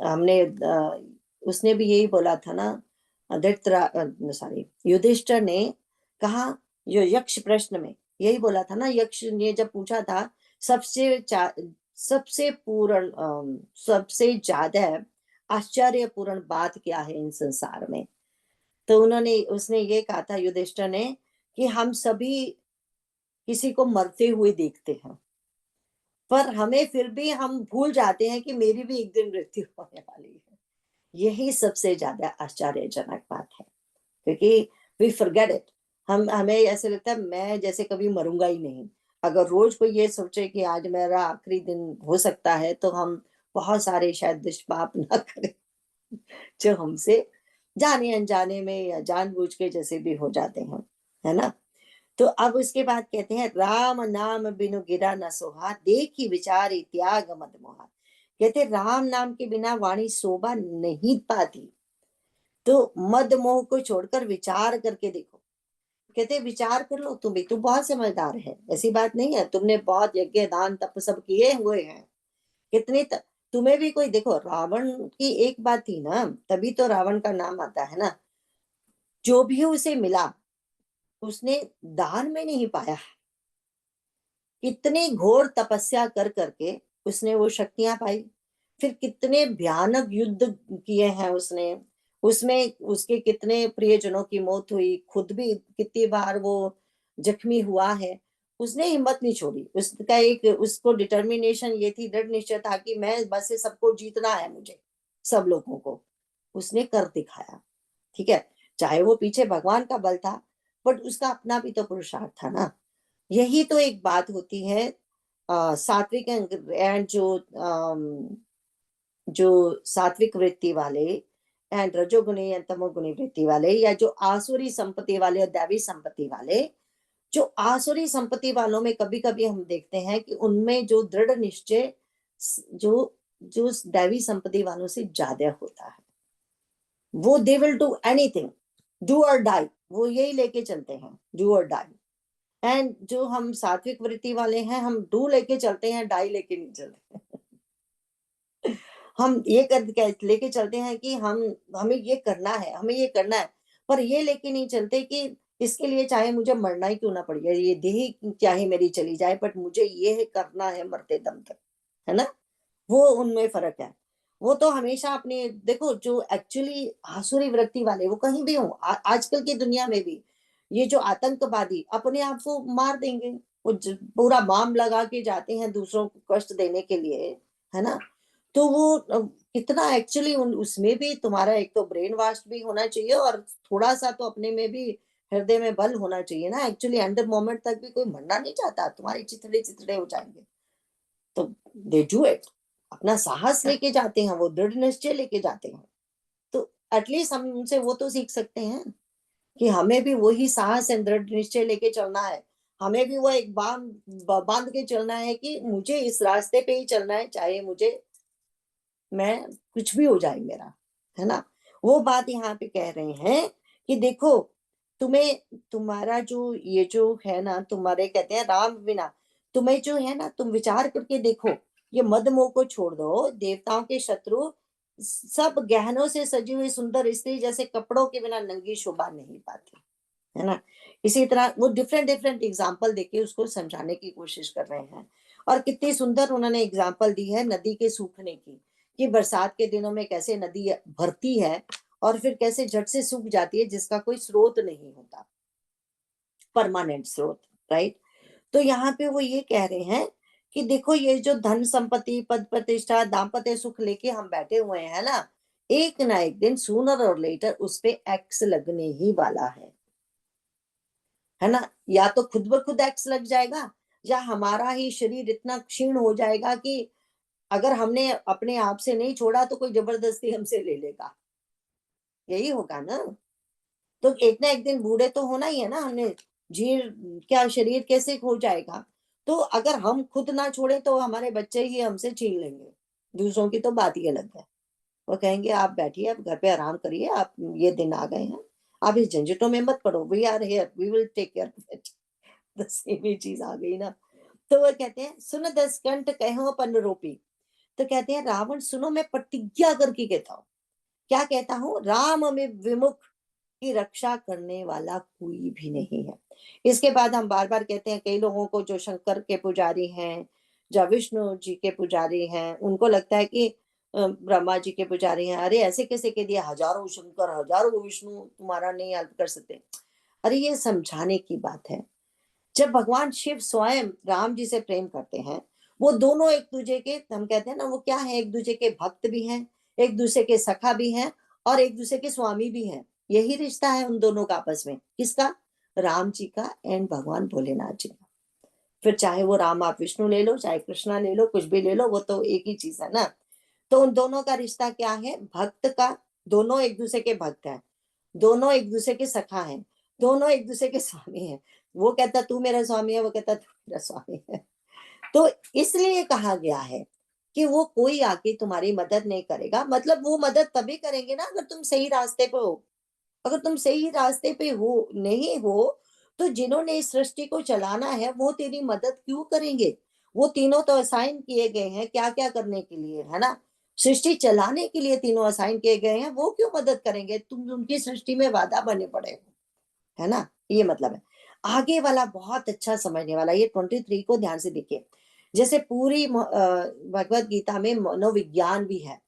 Speaker 1: हमने उसने भी यही बोला था ना, युधिष्ठिर ने कहा, जो यक्ष प्रश्न में यही बोला था ना, यक्ष ने जब पूछा था सबसे सबसे ज्यादा आश्चर्यपूर्ण बात क्या है इन संसार में, तो उसने ये कहा था युधिष्ठिर ने कि हम सभी किसी को मरते हुए देखते हैं, पर हमें फिर भी हम भूल जाते हैं कि मेरी भी एक दिन मृत्यु होने वाली है। यही सबसे ज्यादा आश्चर्यजनक बात है, क्योंकि वी फॉरगेट इट। हमें ऐसे लगता है मैं जैसे कभी मरूंगा ही नहीं। अगर रोज कोई ये सोचे कि आज मेरा आखिरी दिन हो सकता है, तो हम बहुत सारे शायद दुष्पाप ना करें जो हमसे जाने अनजाने में या जानबूझ के जैसे भी हो जाते हैं, है ना। तो अब उसके बाद कहते हैं, राम नाम बिनु गिरा न सोहा, देखी विचारी त्याग मद मोहा। कहते राम नाम के बिना वाणी शोभा नहीं पाती, तो मद मोह को छोड़कर विचार करके देखो। कहते विचार कर लो, तुम भी, तुम बहुत समझदार है, ऐसी बात नहीं है, तुमने बहुत यज्ञ दान तप सब किए हुए हैं, कितने तुम्हें भी कोई, देखो रावण की एक बात थी ना, तभी तो रावण का नाम आता है ना। जो भी उसे मिला उसने दान में नहीं पाया, कितनी घोर तपस्या कर करके उसने वो शक्तियां पाई। फिर कितने भयानक युद्ध किए हैं उसने, उसमें उसके कितने प्रियजनों की मौत हुई, खुद भी कितनी बार वो जख्मी हुआ है। उसने हिम्मत नहीं छोड़ी, उसका एक उसको डिटर्मिनेशन ये थी, दृढ़ निश्चय था कि मैं बस ये सबको जीतना है, मुझे सब लोगों को। उसने कर दिखाया, ठीक है। चाहे वो पीछे भगवान का बल था, बट उसका अपना भी तो पुरुषार्थ था ना। यही तो एक बात होती है सात्विक एंड जो सात्विक वृत्ति वाले एंड रजोगुणी या तमोगुणी वृत्ति वाले, या जो आसुरी संपत्ति वाले और दैवी संपत्ति वाले। जो आसुरी संपत्ति वालों में कभी कभी हम देखते हैं कि उनमें जो दृढ़ निश्चय जो जो दैवी संपत्ति वालों से ज्यादा होता है। वो they will do anything, do और डाई, वो यही लेके चलते हैं, डू और डाई। एंड जो हम सात्विक वृत्ति वाले हैं, हम डू लेके चलते हैं, डाई लेके नहीं चलते। हम ये लेके चलते हैं कि हमें ये करना है, हमें ये करना है, पर ये लेके नहीं चलते कि इसके लिए चाहे मुझे मरना ही क्यों ना पड़ जाए, ये देह चाहे मेरी चली जाए, बट मुझे ये करना है मरते दम तक, है ना। वो उनमें फर्क है। वो तो हमेशा अपने, देखो जो एक्चुअली आसुरी वृत्ति वाले, वो कहीं भी हो, आजकल की दुनिया में भी ये जो आतंकवादी अपने आप को मार देंगे, वो पूरा बम लगा के जाते हैं दूसरों को कष्ट देने के लिए, है ना। तो वो कितना एक्चुअली उसमें भी तुम्हारा एक तो ब्रेन वॉश भी होना चाहिए, और थोड़ा सा तो अपने में भी हृदय में बल होना चाहिए ना। एक्चुअली एंड मोमेंट तक भी कोई मरना नहीं चाहता, तुम्हारे चिथड़े चिथड़े हो जाएंगे, तो दे डू इट। अपना साहस लेके जाते हैं, वो दृढ़ निश्चय लेके जाते हैं। तो एटलीस्ट हम उनसे वो तो सीख सकते हैं कि हमें भी वही साहस एंड दृढ़ निश्चय लेके चलना है। हमें भी वो एक बांध के चलना है कि मुझे इस रास्ते पे ही चलना है, चाहे मुझे मैं कुछ भी हो जाए मेरा, है ना। वो बात यहाँ पे कह रहे हैं कि देखो तुम्हें, तुम्हारा जो ये जो है ना, तुम्हारे कहते हैं राम बिना, तुम्हें जो है ना, तुम विचार करके देखो, ये मद मोह को छोड़ दो। देवताओं के शत्रु सब गहनों से सजी हुई सुंदर स्त्री जैसे कपड़ों के बिना नंगी शोभा नहीं पाती, है ना। इसी तरह वो डिफरेंट डिफरेंट एग्जाम्पल देके उसको समझाने की कोशिश कर रहे हैं। और कितनी सुंदर उन्होंने एग्जाम्पल दी है नदी के सूखने की, कि बरसात के दिनों में कैसे नदी भरती है और फिर कैसे झट से सूख जाती है, जिसका कोई स्रोत नहीं होता, परमानेंट स्रोत, राइट। तो यहाँ पे वो ये कह रहे हैं कि देखो ये जो धन संपत्ति पद प्रतिष्ठा दाम्पत्य सुख लेके हम बैठे हुए हैं ना, एक ना एक दिन सूनर और लेटर उस पे एक्स लगने ही वाला है ना। या तो खुद ब खुद एक्स लग जाएगा, या हमारा ही शरीर इतना क्षीण हो जाएगा कि अगर हमने अपने आप से नहीं छोड़ा तो कोई जबरदस्ती हमसे ले लेगा, यही होगा ना। तो एक ना एक दिन बूढ़े तो होना ही है ना, हमने जीर क्या शरीर कैसे हो जाएगा। तो अगर हम खुद ना छोड़े तो हमारे बच्चे ही हमसे छीन लेंगे, दूसरों की तो बात ही अलग है। वो कहेंगे आप बैठिए, आप घर पे आराम करिए, आप ये दिन आ गए हैं, आप इस झंझटों में मत पड़ो, we are here, we will take care of it. बस सेम ही चीज आ गई ना। तो वो कहते हैं सुन दस कंठ कहो पन रोपी। तो कहते हैं रावण सुनो, मैं प्रतिज्ञा करके कहता हूँ, क्या कहता हूँ, राम में विमुख की रक्षा करने वाला कोई भी नहीं है। इसके बाद हम बार बार कहते हैं, कई लोगों को जो शंकर के पुजारी हैं, जो विष्णु जी के पुजारी हैं, उनको लगता है कि ब्रह्मा जी के पुजारी हैं, अरे ऐसे कैसे कह दिया, हजारों शंकर हजारों विष्णु तुम्हारा नहीं हेल्प कर सकते। अरे ये समझाने की बात है, जब भगवान शिव स्वयं राम जी से प्रेम करते हैं, वो दोनों एक दूसरे के, हम कहते हैं ना, वो क्या है, एक दूसरे के भक्त भी हैं, एक दूसरे के सखा भी हैं, और एक दूसरे के स्वामी भी हैं। यही रिश्ता है उन दोनों का आपस में। किसका? राम जी का एंड भगवान भोलेनाथ जी का। फिर चाहे वो राम आप विष्णु ले लो, चाहे कृष्णा ले लो, कुछ भी ले लो, वो तो एक ही चीज है ना। तो उन दोनों का रिश्ता क्या है? भक्त का। दोनों एक दूसरे के भक्त हैं, दोनों एक दूसरे के सखा हैं, दोनों एक दूसरे के स्वामी हैं। वो कहता तू मेरा स्वामी है, वो कहता तू मेरा स्वामी है। तो इसलिए कहा गया है कि वो कोई आके तुम्हारी मदद नहीं करेगा। मतलब वो मदद तभी करेंगे ना अगर तुम सही रास्ते पे हो। अगर तुम सही रास्ते पे हो नहीं हो, तो जिन्होंने इस सृष्टि को चलाना है वो तेरी मदद क्यों करेंगे? वो तीनों तो असाइन किए गए हैं क्या क्या करने के लिए, है ना? सृष्टि चलाने के लिए तीनों असाइन किए गए हैं, वो क्यों मदद करेंगे? तुम उनकी सृष्टि में बाधा बने पड़े हो, है ना? ये मतलब है। आगे वाला बहुत अच्छा समझने वाला, ये 23 को ध्यान से देखिए। जैसे पूरी भगवत गीता में मनोविज्ञान भी है,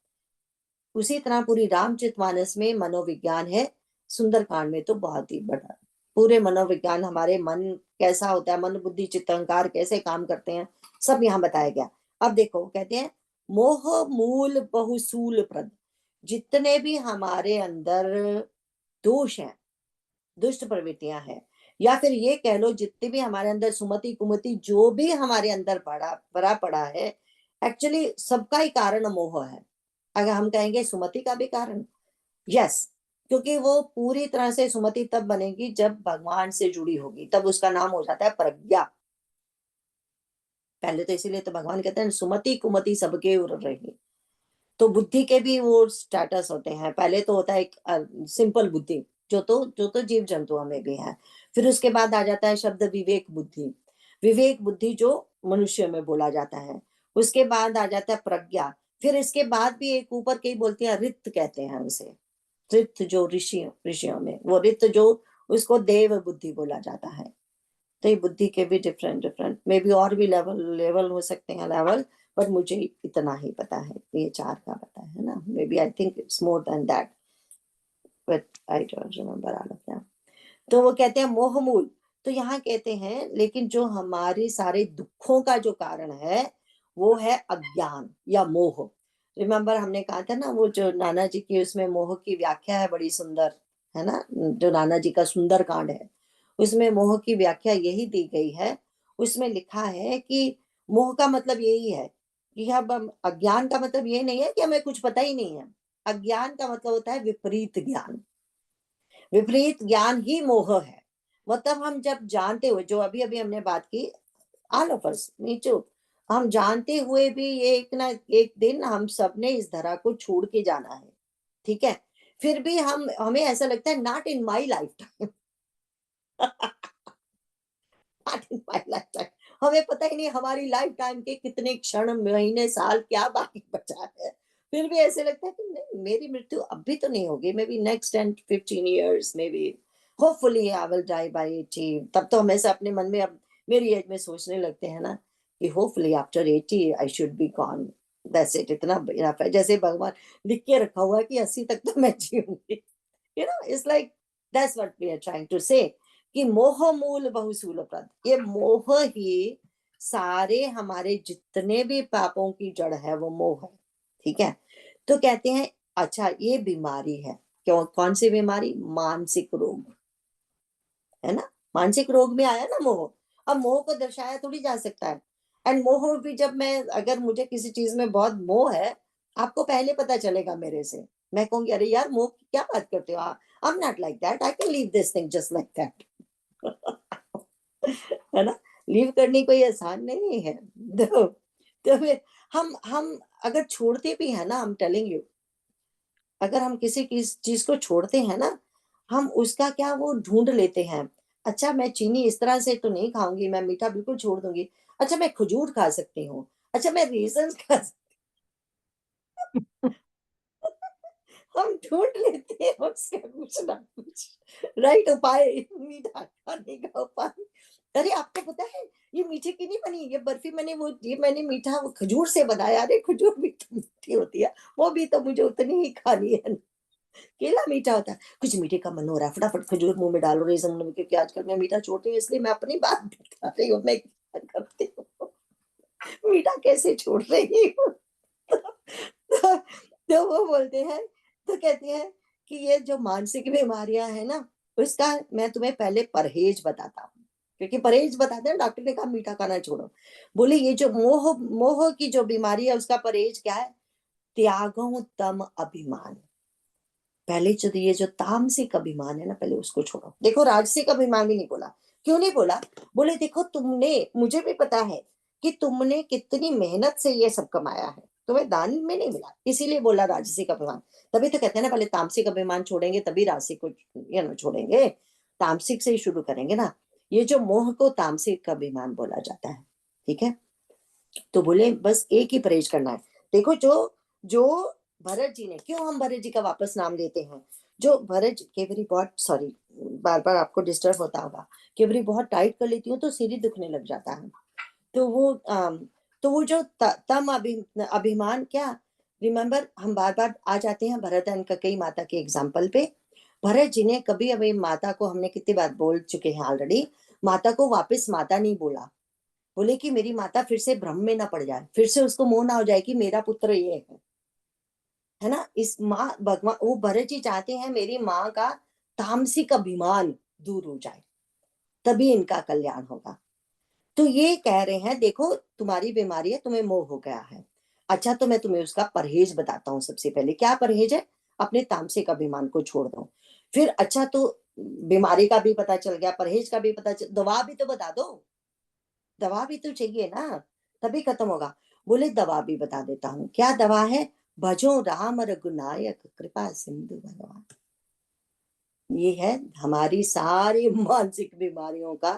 Speaker 1: उसी तरह पूरी रामचरितमानस में मनोविज्ञान है। सुंदरकांड में तो बहुत ही बड़ा पूरे मनोविज्ञान, हमारे मन कैसा होता है, मन बुद्धि चित्त अहंकार कैसे काम करते हैं, सब यहाँ बताया गया। अब देखो, कहते हैं मोह मूल बहुसूल प्रद। जितने भी हमारे अंदर दोष हैं, दुष्ट प्रवृत्तियां हैं, या फिर ये कह लो जितने भी हमारे अंदर सुमति कुमति जो भी हमारे अंदर भरा पड़ा है, एक्चुअली सबका ही कारण मोह है। अगर हम कहेंगे सुमति का भी कारण, यस, क्योंकि वो पूरी तरह से सुमति तब बनेगी जब भगवान से जुड़ी होगी, तब उसका नाम हो जाता है प्रज्ञा। पहले तो इसीलिए तो भगवान कहते हैं सुमति कुमति सबके उर रही। तो बुद्धि के भी वो स्टेटस होते हैं। पहले तो होता है एक सिंपल बुद्धि, जो तो जीव जंतुओं में भी है। फिर उसके बाद आ जाता है शब्द विवेक बुद्धि। विवेक बुद्धि जो मनुष्य में बोला जाता है। उसके बाद आ जाता है प्रज्ञा। फिर इसके बाद भी एक ऊपर के ही बोलते हैं रित, कहते हैं उसे। रित जो ऋषियों में, वो रित जो उसको देव बुद्धि बोला जाता है। तो ये बुद्धि के भी डिफरेंट मे बी और भी लेवल हो सकते हैं, लेवल, बट मुझे इतना ही पता है, ये 4 का पता है ना। Maybe I think it's more than that, but I don't remember all of them. तो वो कहते हैं मोह मूल। तो यहाँ कहते हैं लेकिन जो हमारे सारे दुखों का जो कारण है वो है अज्ञान या मोह। रिमेम्बर हमने कहा था ना, वो जो नाना जी की उसमें मोह की व्याख्या है बड़ी सुंदर, है ना, जो नाना जी का सुंदर कांड है, उसमें मोह की व्याख्या यही दी गई है। उसमें लिखा है कि मोह का मतलब यही है कि अब अज्ञान का मतलब ये नहीं है कि हमें कुछ पता ही नहीं है। अज्ञान का मतलब होता है विपरीत ज्ञान। विपरीत ज्ञान ही मोह है। मतलब हम जब जानते हुए, जो अभी अभी हमने बात की, ऑल ऑफ अस नीचो, हम जानते हुए भी एक ना एक दिन हम सब ने इस धरा को छोड़ के जाना है, ठीक है? फिर भी हमें ऐसा लगता है not in my life time. Not in my life time. हमें पता ही नहीं हमारी लाइफ टाइम के कितने क्षण, महीने, साल क्या बाकी बचा है। फिर भी ऐसे लगता है कि नहीं, मेरी मृत्यु अभी तो नहीं होगी, maybe next 10-15 years, maybe hopefully I will die by 80। तब तो हमेशा अपने मन में, अब मेरी एज में सोचने लगते हैं ना कि hopefully after 80 I should be gone, that's it, इतना इनफ है। जैसे भगवान लिख के रखा हुआ है कि 80 तक तो मैं जीऊंगी, you know, it's like that's what we are trying to say, कि मोह मूल बहुसूल प्रद। ये मोह ही सारे हमारे जितने भी पापों की जड़ है, वो मोह है, ठीक है? तो कहते हैं अच्छा ये बीमारी है। क्यों? कौन सी बीमारी? मानसिक रोग, है ना? मानसिक रोग में आया ना मोह। अब मोह को दर्शाया थोड़ी जा सकता है। एंड मोह भी, जब मैं, अगर मुझे किसी चीज में बहुत मोह है, आपको पहले पता चलेगा मेरे से। मैं कहूंगी अरे यार मोह की क्या बात करते हो, I am not like that, I can leave this thing just like that. है ना? लीव करनी कोई आसान नहीं है। तो फिर हम अगर छोड़ते भी है ना, हम टेलिंग यू, अगर हम किसी चीज को छोड़ते हैं ना, हम उसका क्या वो ढूंढ लेते हैं। अच्छा मैं चीनी इस तरह से तो नहीं खाऊंगी, मैं मीठा बिल्कुल छोड़ दूंगी। अच्छा मैं खजूर खा सकती हूँ, अच्छा मैं रेजन खा हम ढूंढ लेते हैं उसका कुछ ना कुछ राइट उपाय, मीठा खाने का उपाय। अरे आपको पता है ये मीठे की नहीं बनी, ये बर्फी मैंने मीठा वो खजूर से बनाया। अरे खजूर भी तो मीठी होती है, वो भी तो मुझे उतनी ही खानी है। केला मीठा होता है, कुछ मीठे का मन हो रहा है, फटाफट खजूर मुंह में डालो रेज़न मुंह में, क्योंकि आजकल मैं मीठा छोड़ती हूँ, इसलिए मैं अपनी बात बता रही हूँ, मैं क्या करती हूँ, मीठा कैसे छोड़ रही हूँ। तो वो बोलते हैं, तो कहते हैं कि ये जो मानसिक बीमारियां है ना, उसका मैं तुम्हें पहले परहेज बताता हूँ, क्योंकि परहेज बताते हैं, डॉक्टर ने कहा मीठा खाना छोड़ो। बोले ये जो मोह मोह की जो बीमारी है उसका परहेज क्या है, त्यागो तम अभिमान। पहले जो ये जो तामसिक अभिमान है ना, पहले उसको छोड़ो। देखो राजसिक अभिमान भी नहीं बोला, क्यों नहीं बोला, बोले देखो तुमने, मुझे भी पता है कि तुमने कितनी मेहनत से ये सब कमाया है, तुम्हें दान में नहीं मिला, इसीलिए बोला राजसिक अभिमान। तभी तो कहते हैं ना, पहले तामसिक अभिमान छोड़ेंगे तभी राजसिक को छोड़ेंगे, तामसिक से ही शुरू करेंगे ना। ये जो मोह को तामसिक अभिमान बोला जाता है, ठीक है। तो बोले बस एक ही परहेज करना है। देखो जो जो भरत जी ने, क्यों हम भरत जी का वापस नाम लेते हैं, जो भरत जी, केवरी बहुत सॉरी, बार बार आपको डिस्टर्ब होता होगा, केवरी बहुत टाइट कर लेती हूँ तो सिर ही दुखने लग जाता है। तो वो जो तम अभिमान क्या, रिमेम्बर हम बार बार आ जाते हैं भरत एंड कैकेयी माता के एग्जाम्पल पे। भरत जी ने कभी, अभी माता को हमने कितनी बार बोल चुके हैं ऑलरेडी, माता को वापस माता नहीं बोला, बोले कि मेरी माता फिर से भ्रम में ना पड़ जाए, फिर से उसको मोह ना हो जाए कि मेरा पुत्र ये है ना। इस माँ भगवान, वो भरत जी चाहते हैं मेरी माँ का तामसिक अभिमान दूर हो जाए, तभी इनका कल्याण होगा। तो ये कह रहे हैं देखो तुम्हारी बीमारी है, तुम्हें मोह हो गया है, अच्छा तो मैं तुम्हें उसका परहेज बताता हूँ। सबसे पहले क्या परहेज है, अपने तामसिक अभिमान को छोड़ दो। फिर अच्छा तो बीमारी का भी पता चल गया, परहेज का भी पता चल, दवा भी तो बता दो, दवा भी तो चाहिए ना, तभी खत्म होगा। बोले दवा भी बता देता हूँ, क्या दवा है, भजो राम रघुनायक कृपा सिंधु भगवान। ये है हमारी सारी मानसिक बीमारियों का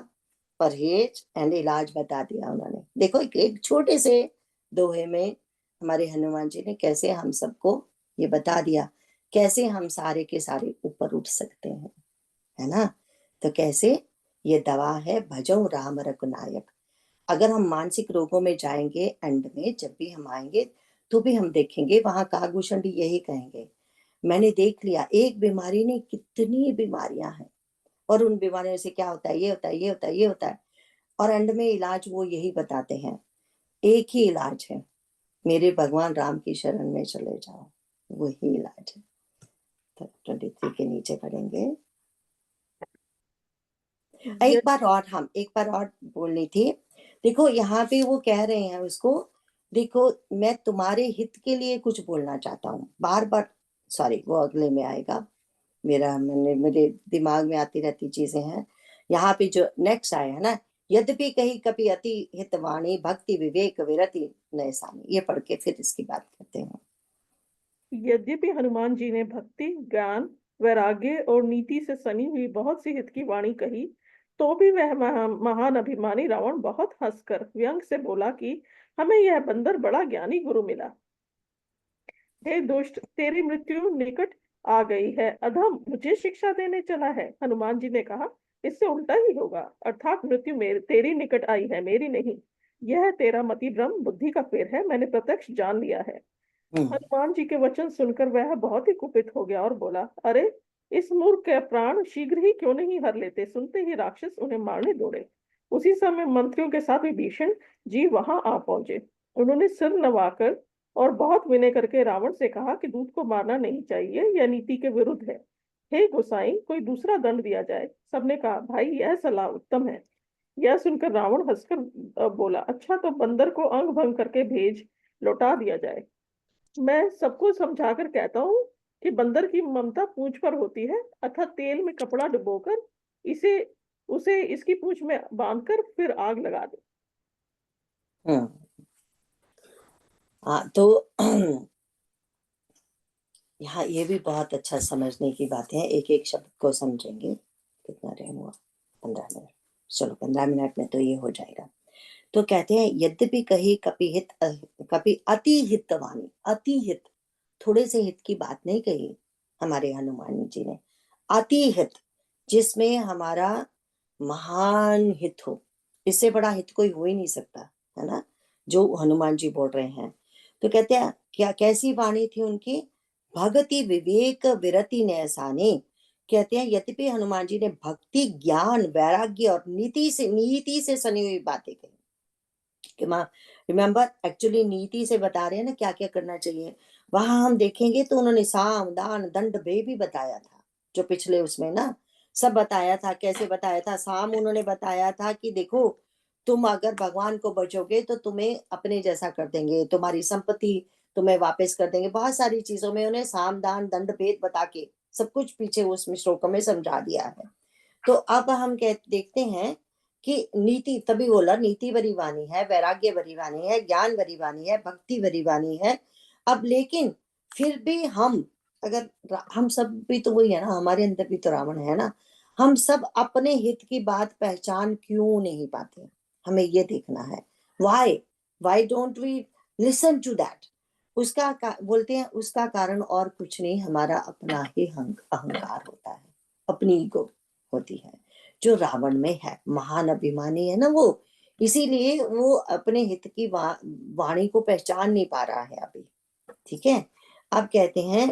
Speaker 1: परहेज एंड इलाज बता दिया उन्होंने। देखो एक छोटे से दोहे में हमारे हनुमान जी ने कैसे हम सबको ये बता दिया, कैसे हम सारे के सारे ऊपर उठ सकते हैं, है ना। तो कैसे, ये दवा है भजो राम रघुनायक। अगर हम मानसिक रोगों में जाएंगे, एंड में जब भी हम आएंगे तो भी हम देखेंगे वहां काकभूषण भी यही कहेंगे, मैंने देख लिया एक बीमारी नहीं कितनी बीमारियां हैं, और उन बीमारियों से क्या होता है, ये होता है, ये होता है, ये होता है, और एंड में इलाज वो यही बताते हैं, एक ही इलाज है, मेरे भगवान राम की शरण में चले जाओ, वही इलाज है। तो 23 के नीचे पढ़ेंगे। एक बार और बोलनी थी। देखो यहाँ पे वो कह रहे हैं उसको, देखो मैं तुम्हारे हित के लिए कुछ बोलना चाहता हूँ, बार बार सॉरी वो अगले में आएगा, मेरे दिमाग में आती रहती चीजें हैं। यहाँ पे जो नेक्स्ट आया है ना, यद्यपि कही कभी अति हितवाणी भक्ति विवेक विरति नैसानी, ये पढ़ के फिर इसकी बात करते हैं।
Speaker 3: यद्यपि हनुमान जी ने भक्ति, ज्ञान, वैराग्य और नीति से सनी हुई बहुत सी हित की वाणी कही, तो भी वह महान अभिमानी रावण बहुत हंसकर व्यंग से बोला कि हमें यह बंदर बड़ा ज्ञानी गुरु मिला। हे दुष्ट, तेरी मृत्यु निकट आ गई है, अधम मुझे शिक्षा देने चला है। हनुमान जी ने कहा, इससे उल्टा ही होगा, अर्थात मृत्यु तेरी निकट आई है, मेरी नहीं। यह तेरा मति भ्रम बुद्धि का फेर है, मैंने प्रत्यक्ष जान लिया है। हनुमान जी के वचन सुनकर वह बहुत ही कुपित हो गया और बोला, अरे इस मूर्ख के प्राण शीघ्र ही क्यों नहीं हर लेते। सुनते ही राक्षस उन्हें मारने दौड़े। उसी समय मंत्रियों के साथ विभीषण जी वहां आ पहुंचे। उन्होंने सिर नवाकर और बहुत विनय करके रावण से कहा कि दूत को मारना नहीं चाहिए, यह नीति के विरुद्ध है। हे गोसाई, कोई दूसरा दंड दिया जाए। सबने कहा, भाई यह सलाह उत्तम है। यह सुनकर रावण हंसकर बोला, अच्छा तो बंदर को अंग भंग करके भेज लौटा दिया जाए। मैं सबको समझाकर कहता हूँ कि बंदर की ममता पूंछ पर होती है, अतः तेल में कपड़ा डुबोकर इसे उसे इसकी पूंछ में बांधकर फिर आग लगा दे।
Speaker 1: हाँ तो यहाँ ये भी बहुत अच्छा समझने की बात है, एक एक शब्द को समझेंगे। कितना टाइम हुआ, 15 मिनट, चलो 15 मिनट में तो ये हो जाएगा। तो कहते हैं यद्यपि कही कभी अति हितवाणी, अति हित, थोड़े से हित की बात नहीं कही हमारे हनुमान जी ने, अति हित जिसमें हमारा महान हित हो, इससे बड़ा हित कोई हो ही नहीं सकता, है ना, जो हनुमान जी बोल रहे हैं। तो कहते हैं क्या कैसी वाणी थी उनकी, भगति विवेक विरति न्यासाने, कहते हैं यद्यपि हनुमान जी ने भक्ति ज्ञान वैराग्य और नीति से सनी हुई बातें कही। रिमेम्बर एक्चुअली नीति से बता रहे हैं ना क्या क्या करना चाहिए। वहां हम देखेंगे तो उन्होंने साम दान दंड भेद भी बताया था, जो पिछले उसमें ना सब बताया था। कैसे बताया था? साम उन्होंने बताया था कि देखो तुम अगर भगवान को बचोगे तो तुम्हें अपने जैसा कर देंगे, तुम्हारी संपत्ति तुम्हें वापस कर देंगे। बहुत सारी चीजों में उन्हें साम दान दंड भेद बता के सब कुछ पीछे उसमें श्लोकों में समझा दिया है। तो अब हम देखते हैं कि नीति, तभी बोला नीति भरी वाणी है, वैराग्य भरी वाणी है, ज्ञान भरी वाणी है, भक्ति भरी वाणी है। अब लेकिन फिर भी हम हम सब भी तो वही है ना, हमारे अंदर भी तो रावण है ना। हम सब अपने हित की बात पहचान क्यों नहीं पाते? हमें ये देखना है। Why don't we listen to that? बोलते हैं उसका कारण और कुछ नहीं, हमारा अपना ही अहंकार होता है, अपनी ईगो होती है जो रावण में है। महान अभिमानी है ना वो, इसीलिए वो अपने हित की वाणी को पहचान नहीं पा रहा है अभी। ठीक है, अब कहते हैं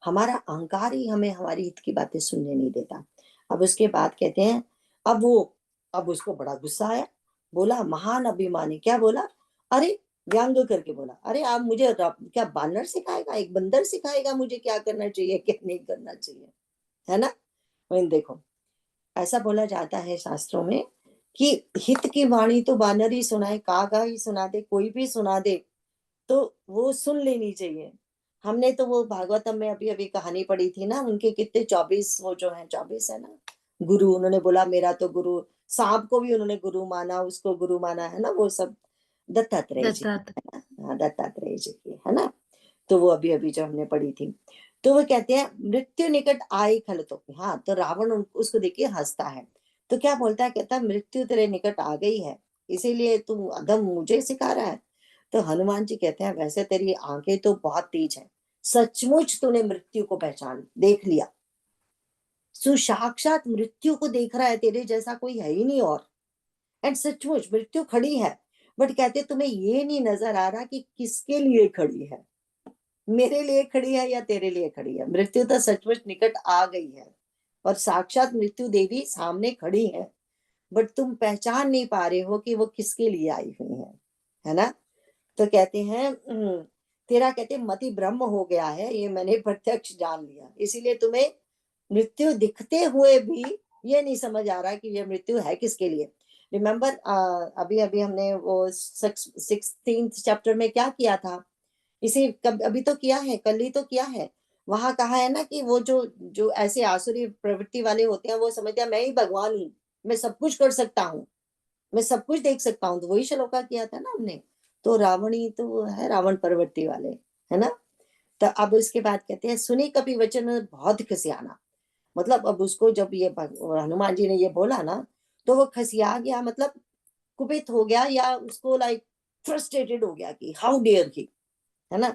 Speaker 1: हमारा अहंकार ही हमें हमारी हित की बातें सुनने नहीं देता। अब उसके बाद कहते हैं अब उसको बड़ा गुस्सा आया, बोला महान अभिमानी, क्या बोला? अरे व्यंग करके बोला, अरे आप मुझे क्या बानर सिखाएगा, एक बंदर सिखाएगा मुझे क्या करना चाहिए क्या नहीं करना चाहिए, है ना? देखो ऐसा बोला जाता है शास्त्रों में कि हित की वाणी तो बानर ही सुनाए, कागा ही सुना दे, कोई भी सुना दे तो वो सुन लेनी चाहिए। हमने तो वो भागवतम में अभी अभी कहानी पढ़ी थी ना, उनके कितने 24 वो जो है 24 है ना गुरु। उन्होंने बोला मेरा तो गुरु, सांप को भी उन्होंने गुरु माना, उसको गुरु माना है ना, वो सब दत्तात्रेय जी है ना? हाँ, दत्तात्रेय जी की है ना। तो वो अभी अभी जो हमने पढ़ी थी, तो वो कहते हैं मृत्यु निकट आई खल तो, हाँ तो रावण उसको देखिए हंसता है, तो क्या बोलता है? कहता है मृत्यु तेरे निकट आ गई है, इसीलिए तू अधम मुझे सिखा रहा है। तो हनुमान जी कहते हैं वैसे तेरी आंखें तो बहुत तेज है, सचमुच तूने मृत्यु को पहचान देख लिया, तू साक्षात मृत्यु को देख रहा है, तेरे जैसा कोई है ही नहीं और। एंड सचमुच मृत्यु खड़ी है, बट कहते तुम्हें ये नहीं नजर आ रहा कि किसके लिए खड़ी है, मेरे लिए खड़ी है या तेरे लिए खड़ी है। मृत्यु तो सचमुच निकट आ गई है और साक्षात मृत्यु देवी सामने खड़ी है, बट तुम पहचान नहीं पा रहे हो कि वो किसके लिए आई हुई है ना। तो कहते हैं तेरा कहते मति ब्रह्म हो गया है, ये मैंने प्रत्यक्ष जान लिया, इसीलिए तुम्हें मृत्यु दिखते हुए भी ये नहीं समझ आ रहा कि ये मृत्यु है किसके लिए। रिमेम्बर अभी अभी हमने वो 16th चैप्टर में क्या किया था, इसे अभी तो किया है, कल ही तो किया है। वहां कहा है ना कि वो जो ऐसे आसुरी प्रवृत्ति वाले होते हैं वो समझते हैं मैं ही भगवान हूँ, मैं सब कुछ कर सकता हूँ, मैं सब कुछ देख सकता हूँ। तो वही श्लोका किया था ना हमने। तो रावणी तो है रावण प्रवृत्ति वाले, है ना। तो अब इसके बाद कहते हैं सुनी कपि वचन बहुत खसियाना, मतलब अब उसको जब ये हनुमान जी ने ये बोला ना तो वो खसिया गया, मतलब कुपित हो गया, या उसको लाइक फ्रस्ट्रेटेड हो गया कि हाउ डेयर ही, है ना।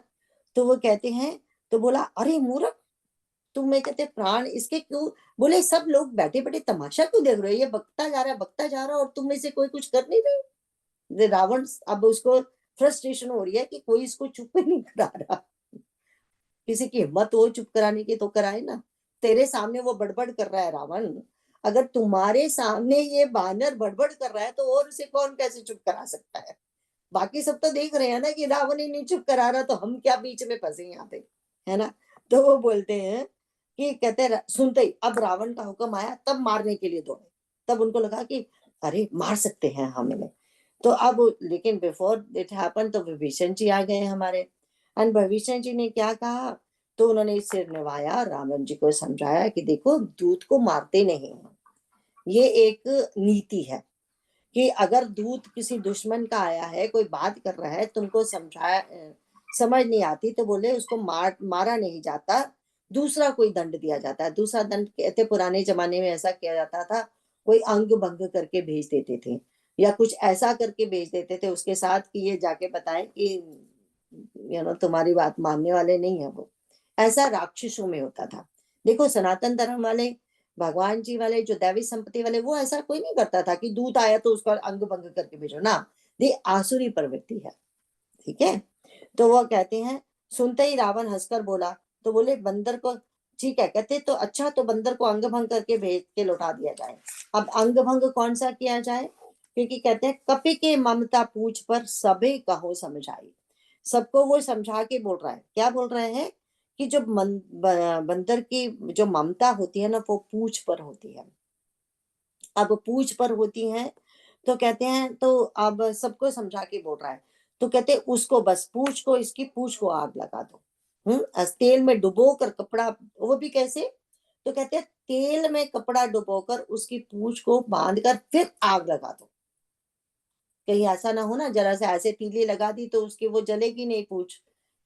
Speaker 1: तो वो कहते हैं, तो बोला अरे मूर्ख तुम्हें कहते प्राण इसके क्यों, बोले सब लोग बैठे बैठे तमाशा क्यों देख रहे हो, ये बकता जा रहा और तुम में से कोई कुछ कर नहीं रहे। रावण अब उसको फ्रस्ट्रेशन हो रही है कि कोई इसको चुप नहीं करा रहा, किसी की हिम्मत हो चुप कराने की तो कराए ना। तेरे सामने वो बड़बड़ कर रहा है रावण, अगर तुम्हारे सामने ये बानर बड़बड़ कर रहा है तो और उसे कौन कैसे चुप करा सकता है। बाकी सब तो देख रहे हैं ना कि रावण ही नहीं चुप करा रहा, तो हम क्या बीच में फंसे यहाँ पे, है ना। तो वो बोलते हैं कि कहते हैं सुनते ही अब रावण का हुक्म आया तब मारने के लिए दौड़े, तब उनको लगा कि अरे मार सकते हैं हम इन्हें। तो अब लेकिन बिफोर इट हैपन तो विभीषण जी आ गए हमारे, एंड विभीषण जी ने क्या कहा, तो उन्होंने सिर निभाया, रावण जी को समझाया कि देखो दूत को मारते नहीं है, ये एक नीति है कि अगर दूत किसी दुश्मन का आया है, कोई बात कर रहा है, तुमको समझ नहीं आती, तो बोले उसको मारा नहीं जाता, दूसरा कोई दंड दिया जाता है। दूसरा दंड कहते पुराने जमाने में ऐसा किया जाता था, कोई अंग भंग करके भेज देते थे या कुछ ऐसा करके भेज देते थे उसके साथ कि ये जाके बताएं कि तुम्हारी बात मानने वाले नहीं है वो। ऐसा राक्षसों में होता था। देखो सनातन धर्म वाले, भगवान जी वाले, जो दैवी संपत्ति वाले, वो ऐसा कोई नहीं करता था कि दूत आया तो उसका अंग भंग करके भेजो ना, ये आसुरी प्रवृत्ति है। ठीक है, तो वो कहते हैं सुनते ही रावण हंसकर बोला तो बोले बंदर को ठीक है, कहते तो अच्छा, तो बंदर को अंग भंग करके भेज के लौटा दिया जाए। अब अंग भंग कौन सा किया जाए, क्योंकि कहते हैं कपि के ममता पूछ पर सबे कहो समझाई। सबको वो समझा के बोल रहा है, क्या बोल रहे हैं कि जो बंदर की जो ममता होती है ना, वो पूछ पर होती है। अब पूछ पर होती है तो कहते हैं, तो अब सबको समझा के बोल रहा है, तो कहते हैं उसको बस पूछ को, इसकी पूछ को आग लगा दो। तेल में डुबो कर कपड़ा, वो भी कैसे, तो कहते हैं तेल में कपड़ा डुबोकर उसकी पूछ को बांध कर फिर आग लगा दो। कहीं ऐसा ना हो ना, जरा से ऐसे तीली लगा दी तो उसकी वो जलेगी नहीं पूछ।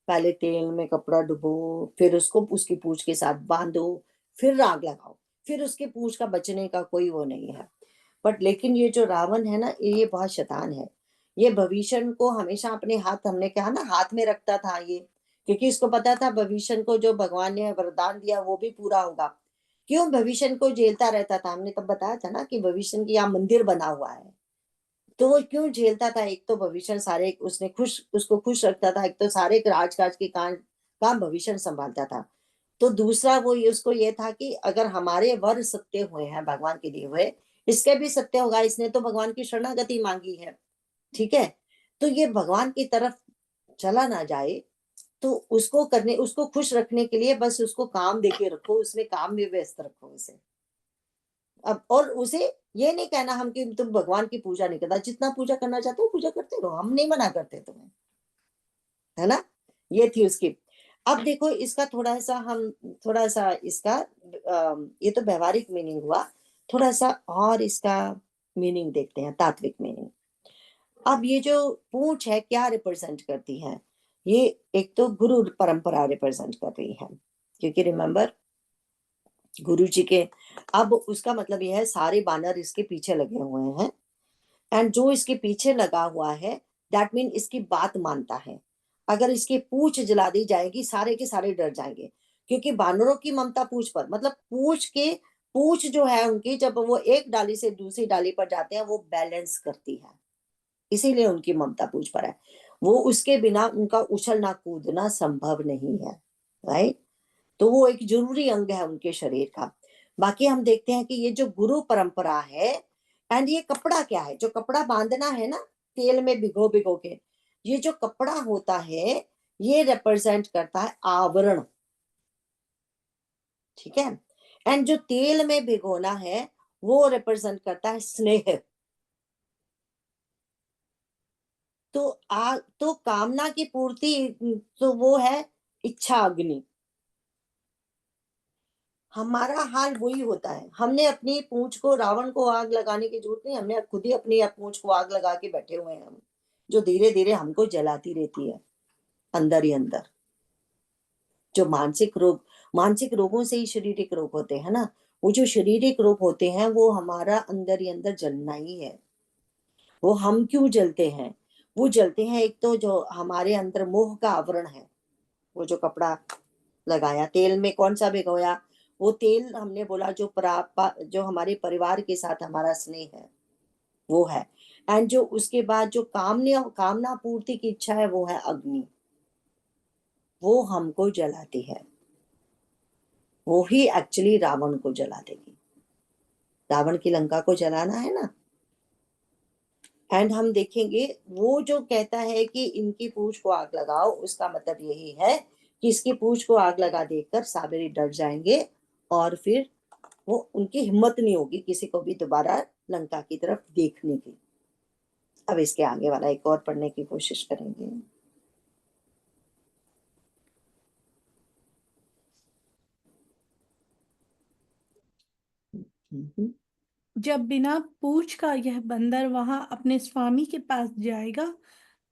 Speaker 1: पहले तेल में कपड़ा डुबो, फिर उसको उसकी पूछ के साथ बांधो, फिर आग लगाओ, फिर उसके पूछ का बचने का कोई वो नहीं है। बट लेकिन ये जो रावण है ना, ये बहुत शैतान है। ये भविष्य को हमेशा अपने हाथ, हमने कहा ना, हाथ में रखता था ये, क्योंकि इसको पता था भविष्य को जो भगवान ने वरदान दिया वो भी पूरा होगा। क्यों भविष्य को झेलता रहता था, हमने तब बताया था ना कि भविष्य की यहाँ मंदिर बना हुआ है, तो वो क्यों झेलता था। एक तो भविष्य सारे उसने उसको खुश रखता था, एक तो सारे राजकाज के काम भविष्य संभालता था। तो दूसरा वो उसको ये था कि अगर हमारे वर सत्य हुए हैं भगवान के दिए हुए, इसके भी सत्य होगा, इसने तो भगवान की शरणागति मांगी है, ठीक है, तो ये भगवान की तरफ चला ना जाए, तो उसको खुश रखने के लिए बस उसको काम देके रखो, उसमें काम में व्यस्त रखो उसे। अब और उसे ये नहीं कहना हम कि तुम भगवान की पूजा नहीं करता, जितना पूजा करना चाहते हो पूजा करते रहो, हम नहीं मना करते तुम्हें, है ना। ये थी उसकी। अब देखो इसका थोड़ा सा इसका ये तो व्यवहारिक मीनिंग हुआ, थोड़ा सा और इसका मीनिंग देखते हैं, तात्विक मीनिंग। अब ये जो पूंछ है क्या रिप्रेजेंट करती है, ये एक तो गुरु परंपरा रिप्रेजेंट कर रही है, क्योंकि रिमेम्बर गुरु जी के, अब उसका मतलब यह है सारे बानर इसके पीछे लगे हुए हैं, एंड जो इसके पीछे लगा हुआ है दैट मीन इसकी बात मानता है। अगर इसकी पूंछ जला दी जाएगी सारे के सारे डर जाएंगे, क्योंकि बानरों की ममता पूंछ पर, मतलब पूंछ जो है उनकी, जब वो एक डाली से दूसरी डाली पर जाते हैं वो बैलेंस करती है, इसीलिए उनकी ममता पूंछ पर है। वो उसके बिना उनका उछलना कूदना संभव नहीं है, राइट। तो वो एक जरूरी अंग है उनके शरीर का। बाकी हम देखते हैं कि ये जो गुरु परंपरा है, एंड ये कपड़ा क्या है, जो कपड़ा बांधना है ना तेल में भिगो भिगो के, ये जो कपड़ा होता है ये रिप्रेजेंट करता है आवरण, ठीक है। एंड जो तेल में भिगोना है वो रिप्रेजेंट करता है स्नेह। तो कामना की पूर्ति, तो वो है इच्छा अग्नि। हमारा हाल वही होता है, हमने अपनी पूंछ को, रावण को आग लगाने की जरूरत नहीं, हमने खुद ही अपनी पूंछ को आग लगा के बैठे हुए हैं हम, जो धीरे धीरे हमको जलाती रहती है अंदर ही अंदर। जो मानसिक रोगों से ही शारीरिक रोग होते हैं ना, वो जो शारीरिक रोग होते हैं वो हमारा अंदर ही अंदर जलना ही है। वो हम क्यों जलते हैं, वो जलते हैं, एक तो जो हमारे अंदर मोह का आवरण है, वो जो कपड़ा लगाया तेल में कौन सा भिगोया, वो तेल हमने बोला जो हमारे परिवार के साथ हमारा स्नेह है वो है। एंड जो उसके बाद जो कामना पूर्ति की इच्छा है वो है अग्नि, वो हमको जलाती है, वो ही एक्चुअली रावण को जला देगी। रावण की लंका को जलाना है ना। एंड हम देखेंगे वो जो कहता है कि इनकी पूंछ को आग लगाओ, उसका मतलब यही है कि इसकी पूंछ को आग लगा देकर साबरी डर जाएंगे, और फिर वो उनकी हिम्मत नहीं होगी किसी को भी दोबारा लंका की तरफ देखने की। अब इसके आगे वाला एक और पढ़ने की कोशिश करेंगे।
Speaker 5: जब बिना पूछ का यह बंदर वहां अपने स्वामी के पास जाएगा,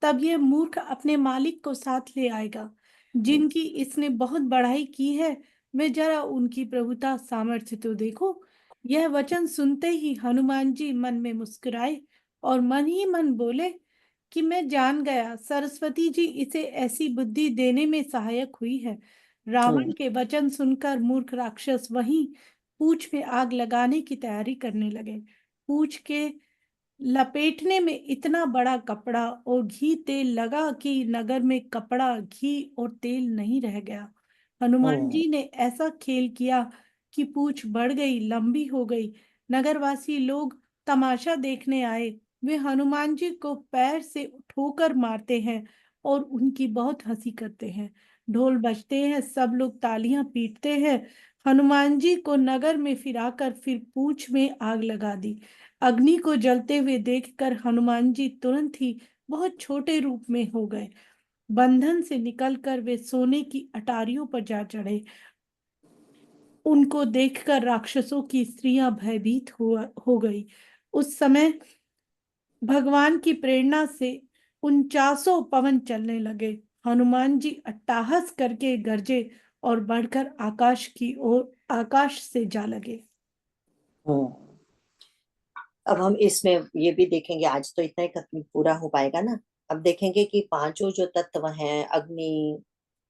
Speaker 5: तब यह मूर्ख अपने मालिक को साथ ले आएगा, जिनकी इसने बहुत बड़ाई की है। वे जरा उनकी प्रभुता सामर्थ्य तो देखो। यह वचन सुनते ही हनुमान जी मन में मुस्कुराए और मन ही मन बोले कि मैं जान गया सरस्वती जी इसे ऐसी बुद्धि देने में सहायक हुई है। रावण के वचन सुनकर मूर्ख राक्षस वहीं पूंछ में आग लगाने की तैयारी करने लगे। पूंछ के लपेटने में इतना बड़ा कपड़ा और घी तेल लगा कि नगर में कपड़ा, घी और तेल नहीं रह गया। हनुमान जी ने ऐसा खेल किया कि पूंछ बढ़ गई, लंबी हो गई। नगरवासी लोग तमाशा देखने आए। वे हनुमान जी को पैर से ठोकर मारते हैं और उनकी बहुत हंसी करते हैं। ढोल बजते हैं, सब लोग तालियां पीटते हैं। हनुमान जी को नगर में फिराकर फिर पूंछ में आग लगा दी। अग्नि को जलते हुए देखकर हनुमान जी तुरंत ही बहुत छोटे रूप में हो गए। बंधन से निकलकर वे सोने की अटारियों पर जा चढ़े। उनको देखकर राक्षसों की स्त्रियां भयभीत हो गई। उस समय भगवान की प्रेरणा से 49 पवन चलने लगे। हनुमान जी अट्टहास करके गरजे और बढ़कर आकाश से जा लगे।
Speaker 1: अब हम इसमें ये भी देखेंगे, आज तो इतना ही खत्म पूरा हो पाएगा ना। अब देखेंगे कि पांचों जो तत्व हैं, अग्नि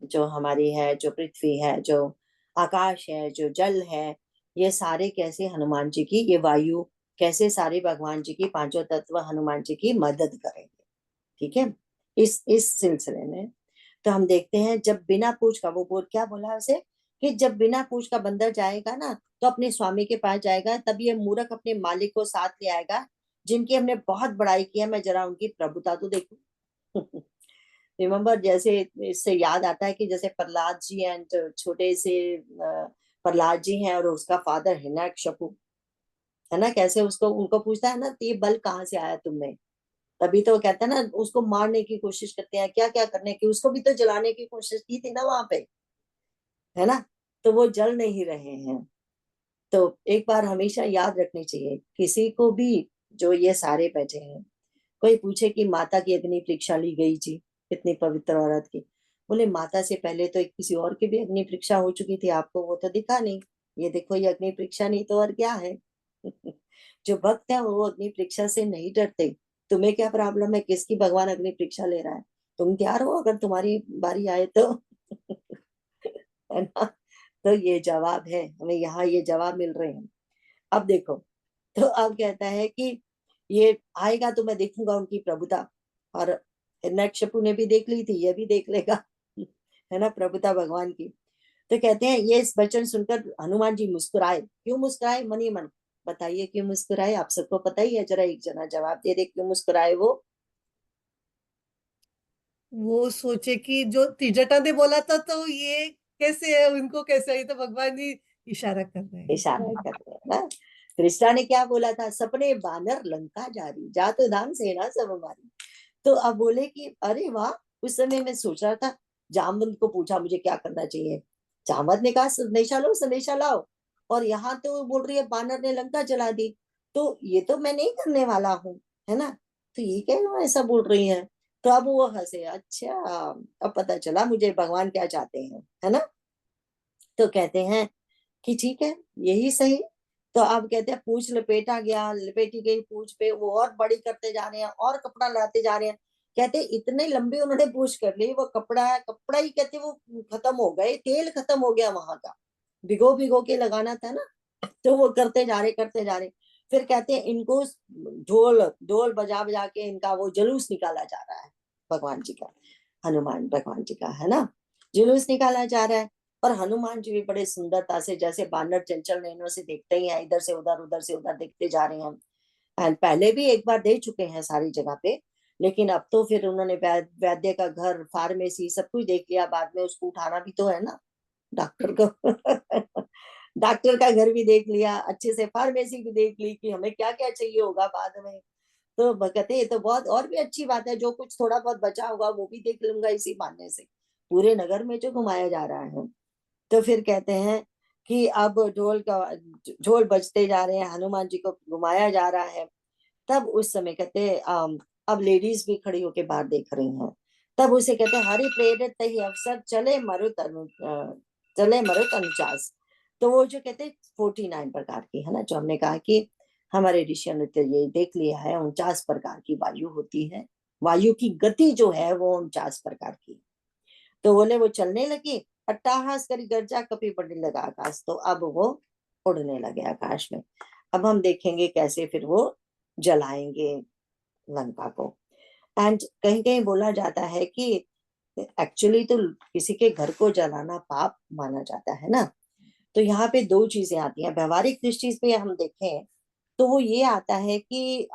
Speaker 1: जो हमारी है, जो पृथ्वी है, जो आकाश है, जो जल है, ये सारे कैसे हनुमान जी की, ये वायु कैसे सारे भगवान जी की पांचों तत्व हनुमान जी की मदद करेंगे। ठीक है, इस सिलसिले में तो हम देखते हैं, जब बिना पूछ का, वो बोल क्या बोला उसे, कि जब बिना पूछ का बंदर जाएगा ना तो अपने स्वामी के पास जाएगा, तब ये मूर्ख अपने मालिक को साथ ले आएगा जिनकी हमने बहुत बड़ाई की है, मैं जरा उनकी प्रभुता तो देखूं। रिमेम्बर, जैसे इससे याद आता है कि जैसे प्रहलाद जी एंड छोटे से प्रहलाद जी हैं और उसका फादर हिरण्यकशिपु है ना, कैसे उसको उनको पूछता है ना, ये बल कहाँ से आया तुम्हें, तभी तो कहता है ना, उसको मारने की कोशिश करते हैं, क्या क्या करने की, उसको भी तो जलाने की कोशिश की थी ना वहां पे, है ना, तो वो जल नहीं रहे हैं। तो एक बार हमेशा याद रखनी चाहिए, किसी को भी जो ये सारे बैठे हैं, कोई पूछे कि माता की अग्नि परीक्षा ली गई जी, इतनी पवित्र औरत की, बोले माता से पहले तो किसी और की भी अग्नि परीक्षा हो चुकी थी, आपको वो तो दिखा नहीं, ये देखो ये अग्नि परीक्षा नहीं तो और क्या है। जो भक्त है वो अग्नि परीक्षा से नहीं डरते। तुम्हें क्या प्रॉब्लम है, किसकी भगवान अग्नि परीक्षा ले रहा है, तुम तैयार हो अगर तुम्हारी बारी आए तो। है ना, तो ये जवाब है, हमें यहाँ ये जवाब मिल रहे हैं। अब देखो, तो अब कहता है कि ये आएगा तो मैं देखूंगा उनकी प्रभुता, और हिरण्यकशिपु ने भी देख ली थी, ये भी देख लेगा। है ना, प्रभुता भगवान की। तो कहते हैं, ये इस वचन सुनकर हनुमान जी मुस्कुराए। क्यों मुस्कुराए, मन ही मन बताइए क्यों मुस्कुराए, आप सबको पता ही है, जरा एक जना जवाब दे दे क्यों मुस्कुराए।
Speaker 7: वो सोचे कि जो त्रिजटा ने बोला था तो ये कैसे है, उनको कैसे है, ये तो भगवान जी इशारा कर रहे हैं।
Speaker 1: इशारा कर रहे हैं ना। कृष्णा ने क्या बोला था, सपने बानर लंका जारी, जातो धाम सेना सब हमारी। तो अब बोले कि अरे वाह, उस समय मैं सोच रहा था, जामवंत को पूछा मुझे क्या करना चाहिए, जामवंत ने कहा संदेशा लो, संदेशा लाओ, और यहाँ तो बोल रही है बानर ने लंका जला दी, तो ये तो मैं नहीं करने वाला हूँ, है ना, तो ये क्या ऐसा बोल रही है। तो अब वो हंसे, अच्छा अब पता चला मुझे भगवान क्या चाहते हैं, है ना। तो कहते हैं कि ठीक है, यही सही। तो अब कहते हैं पूछ लपेटा गया, लपेटी गई पूछ पे, वो और बड़ी करते जा रहे हैं और कपड़ा लाते जा रहे हैं। कहते इतने लंबे उन्होंने पूछ कर ली, वो कपड़ा ही कहते वो खत्म हो गए, तेल खत्म हो गया वहां का, भिगो भिगो के लगाना था ना, तो वो करते जा रहे करते जा रहे। फिर कहते हैं इनको ढोल ढोल बजा बजा के इनका वो जुलूस निकाला जा रहा है, भगवान जी का, हनुमान भगवान जी का, है ना, जुलूस निकाला जा रहा है। और हनुमान जी भी बड़े सुंदरता से, जैसे बानर चंचल नैनों से देखते ही हैं, इधर से उधर देखते जा रहे हैं। एंड पहले भी एक बार दे चुके हैं सारी जगह पे, लेकिन अब तो फिर उन्होंने वैद्य का घर, फार्मेसी सब कुछ देख लिया, बाद में उसको उठाना भी तो है ना, डॉक्टर को। डॉक्टर का घर भी देख लिया, अच्छे से फार्मेसी भी देख ली कि हमें क्या क्या चाहिए होगा बाद में। तो कहते ये तो बहुत और भी अच्छी बात है, जो कुछ थोड़ा बहुत बचा होगा वो भी देख लूंगा इसी बहाने से, पूरे नगर में जो घुमाया जा रहा है। तो फिर कहते हैं कि अब ढोल बजते जा रहे हैं, हनुमान जी को घुमाया जा रहा है। तब उस समय कहते अब लेडीज भी खड़ी होके बाहर देख रही हैं। तब उसे कहते हैं हरि प्रेरित ही अवसर चले मरुत अनुचास। तो वो जो कहते 49 प्रकार की, है ना, जो हमने कहा कि हमारे ऋषियों ने तो ये देख लिया है, 49 प्रकार की वायु होती है, वायु की गति जो है वो 49 प्रकार की। तो बोले वो चलने लगी, अट्टहास करी गर्जा कपी बढ़ने लगा आकाश, तो अब वो उड़ने लगे आकाश में। अब हम देखेंगे कैसे फिर वो जलाएंगे लंका को। एंड कहीं कहीं बोला जाता है कि एक्चुअली तो किसी के घर को जलाना पाप माना जाता है ना। तो यहाँ पे दो चीजें आती हैं व्यवहारिक दृष्टि से हम देखें तो वो ये आता है कि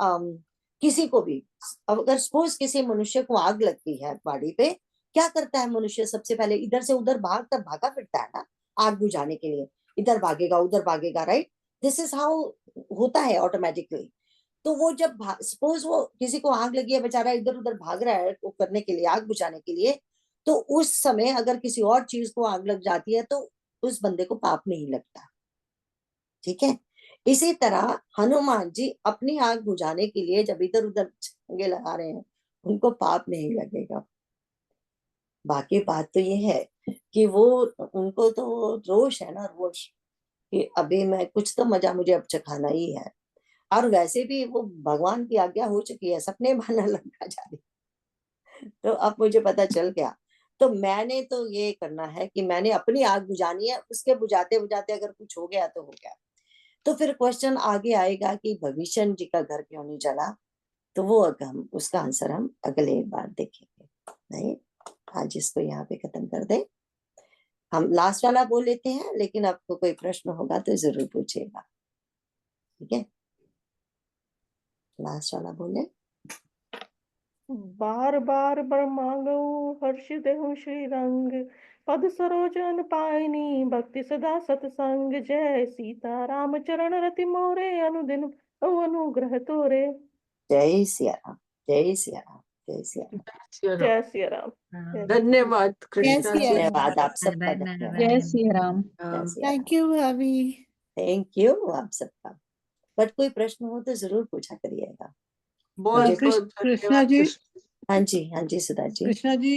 Speaker 1: किसी को भी अगर सपोज किसी मनुष्य को आग लगती है बॉडी पे, क्या करता है मनुष्य? सबसे पहले इधर से उधर भागा फिरता है ना आग बुझाने के लिए, इधर भागेगा उधर भागेगा, राइट? दिस इज हाउ होता है ऑटोमेटिकली। तो वो जब सपोज वो किसी को आग लगी है, बेचारा इधर उधर भाग रहा है वो करने के लिए, आग बुझाने के लिए, तो उस समय अगर किसी और चीज को आग लग जाती है तो उस बंदे को पाप नहीं लगता। ठीक है, इसी तरह हनुमान जी अपनी आग बुझाने के लिए जब इधर उधर छलांगे लगा रहे हैं, उनको पाप नहीं लगेगा। बाकी बात तो ये है कि वो उनको तो रोष है ना, रोष कि अभी मैं कुछ तो मजा मुझे अब चखाना ही है। और वैसे भी वो भगवान की आज्ञा हो चुकी है, सपने बहाना लंका जा रही, तो अब मुझे पता चल गया। तो मैंने तो ये करना है कि मैंने अपनी आग बुझानी है, उसके बुझाते बुझाते अगर कुछ हो गया तो हो गया। तो फिर क्वेश्चन आगे आएगा कि भविष्य जी का घर क्यों नहीं जला, तो वो हम उसका आंसर हम अगले बार देखेंगे। नहीं, आज इसको यहाँ पे खत्म कर दे। हम लास्ट वाला बोल लेते हैं, लेकिन आपको कोई प्रश्न होगा तो जरूर पूछिएगा। ठीक है, लास्ट वाला बोले।
Speaker 3: बार बार बर मांगो हर्ष देहु श्री रंग, पद सरोजन पायनी भक्ति सदा सतसंग। जय सीता राम चरण रति मोरे, अनुदिन अनुग्रह तोरे।
Speaker 1: जय सिया राम, जय सिया राम, जय सिया राम।
Speaker 3: जय सिया राम।
Speaker 7: धन्यवाद कृष्णा जी।
Speaker 1: धन्यवाद आप सबका,
Speaker 4: धन्यवाद।
Speaker 1: धन्यवाद।
Speaker 2: जय श्री राम।
Speaker 1: जय सिया
Speaker 5: थैंक यू भाभी।
Speaker 1: थैंक यू आप सबका। बट कोई प्रश्न हो तो जरूर पूछा करिएगा।
Speaker 7: बहुत
Speaker 1: मुझे-
Speaker 7: बहुत
Speaker 8: कृष्णा
Speaker 7: धन्यवाद
Speaker 8: जी,
Speaker 7: कृष्णा।
Speaker 1: हाँ जी सुधा जी।
Speaker 8: कृष्णा जी,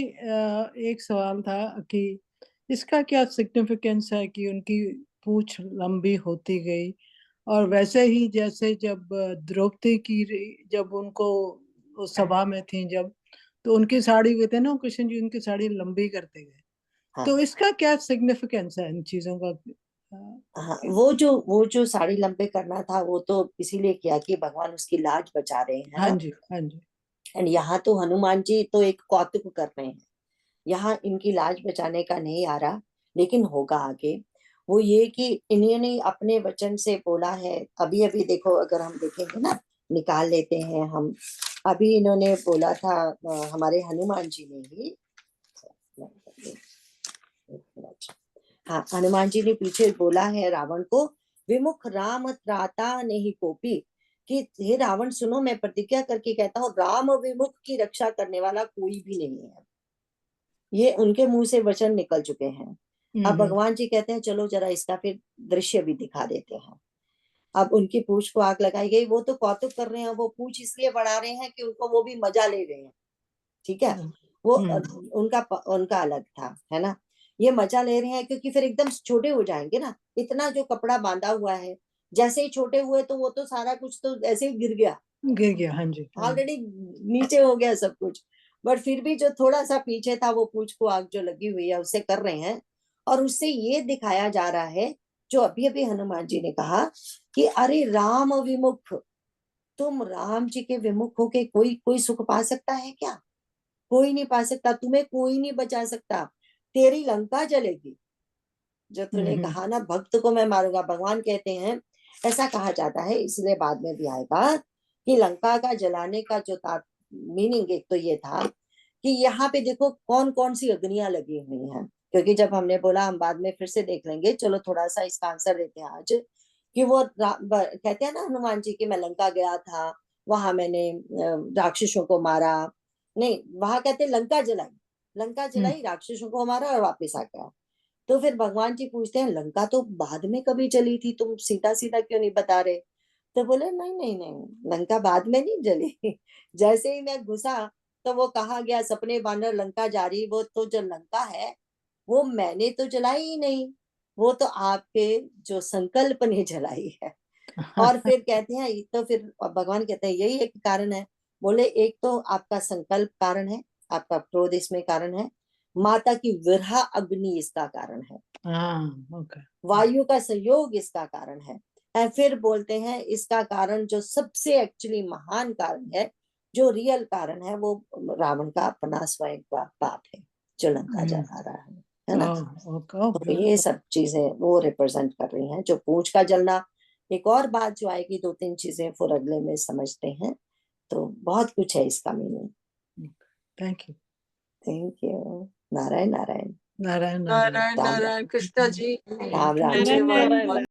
Speaker 8: एक सवाल था कि इसका क्या सिग्निफिकेंस है कि उनकी पूंछ लंबी होती गई, और वैसे ही जैसे जब द्रौपदी की जब उनको उस सभा में थी जब, तो उनकी साड़ी कहते हैं ना, कृष्ण जी उनकी साड़ी लंबी करते गए,
Speaker 1: हाँ।
Speaker 8: तो इसका क्या सिग्निफिकेंस है इन चीजों का?
Speaker 1: हाँ, वो जो साड़ी लंबे करना था वो तो इसीलिए किया कि भगवान उसकी लाज बचा रहे हैं।
Speaker 8: हाँ जी, हाँ जी।
Speaker 1: एंड यहाँ तो हनुमान जी तो एक कौतुक कर रहे हैं, यहाँ इनकी लाज बचाने का नहीं आ रहा, लेकिन होगा आगे। वो ये कि इन्होंने अपने वचन से बोला है। अभी अभी देखो, अगर हम देखेंगे ना, निकाल लेते हैं हम, अभी इन्होंने बोला था हमारे हनुमान जी ने ही, हाँ, हनुमान जी ने पीछे बोला है रावण को, विमुख राम त्राता नहीं कोपी, कि हे रावण सुनो, मैं प्रतिज्ञा करके कहता हूँ राम विमुख की रक्षा करने वाला कोई भी नहीं है। ये उनके मुंह से वचन निकल चुके हैं। अब भगवान जी कहते हैं चलो जरा इसका फिर दृश्य भी दिखा देते हैं। अब उनकी पूंछ को आग लगाई गई, वो तो कौतुक कर रहे हैं, वो पूंछ इसलिए बढ़ा रहे हैं कि उनको वो भी मजा ले रहे हैं। ठीक है, वो उनका अलग था, है ना। ये मजा ले रहे हैं क्योंकि फिर एकदम छोटे हो जाएंगे ना, इतना जो कपड़ा बांधा हुआ है, जैसे ही छोटे हुए तो वो तो सारा कुछ तो ऐसे ही गिर गया।
Speaker 8: हाँ जी,
Speaker 1: ऑलरेडी नीचे हो गया सब कुछ। बट फिर भी जो थोड़ा सा पीछे था, वो पूंछ को आग जो लगी हुई है उससे कर रहे हैं। और उससे ये दिखाया जा रहा है, जो अभी अभी हनुमान जी ने कहा कि अरे राम विमुख, तुम राम जी के विमुख होके कोई सुख पा सकता है क्या? कोई नहीं पा सकता, तुम्हें कोई नहीं बचा सकता, तेरी लंका जलेगी। जो तूने कहा ना भक्त को मैं मारूंगा, भगवान कहते हैं, ऐसा कहा जाता है, इसलिए बाद में भी आएगा कि लंका का जलाने का जो मीनिंग एक तो ये था कि यहाँ पे देखो कौन कौन सी अग्नियां लगी हुई हैं। क्योंकि जब हमने बोला हम बाद में फिर से देख लेंगे, चलो थोड़ा सा इसका आंसर देते हैं आज, कि वो कहते हैं ना हनुमान जी की, मैं लंका गया था, वहां मैंने राक्षसों को मारा, नहीं वहां कहते लंका जलाई, राक्षसों को मारा और वापिस आ गया। तो फिर भगवान जी पूछते हैं लंका तो बाद में कभी जली थी, तुम सीधा सीधा क्यों नहीं बता रहे? तो बोले नहीं नहीं नहीं, लंका बाद में नहीं जली। जैसे ही मैं घुसा तो वो कहा गया सपने बांधर लंका जा रही, वो तो जो लंका है वो मैंने तो जलाई ही नहीं, वो तो आपके जो संकल्प ने जलाई है। और फिर कहते हैं, तो फिर भगवान कहते हैं यही एक कारण है। बोले एक तो आपका संकल्प कारण है, आपका क्रोध इसमें कारण है, माता की विरहा अग्नि इसका कारण है, वायु का संयोग इसका कारण है। और फिर बोलते हैं इसका कारण जो सबसे एक्चुअली महान कारण है, जो रियल कारण है, वो रावण का अपना स्वयं का पाप है, जलता जा रहा है ना।
Speaker 8: oh,
Speaker 1: तो ये सब चीजें वो रिप्रेजेंट कर रही हैं। जो पूंछ का जलना, एक और बात जो आएगी, 2-3 चीजें फिर अगले में समझते हैं। तो बहुत कुछ है इसका meaning.
Speaker 8: Thank you.
Speaker 1: Thank you. Narayan Narayan.
Speaker 8: Narayan
Speaker 2: Narayan
Speaker 1: Ram
Speaker 2: Narayan Krishna ji
Speaker 1: Ram Ram ji.
Speaker 5: Narayan Narayan.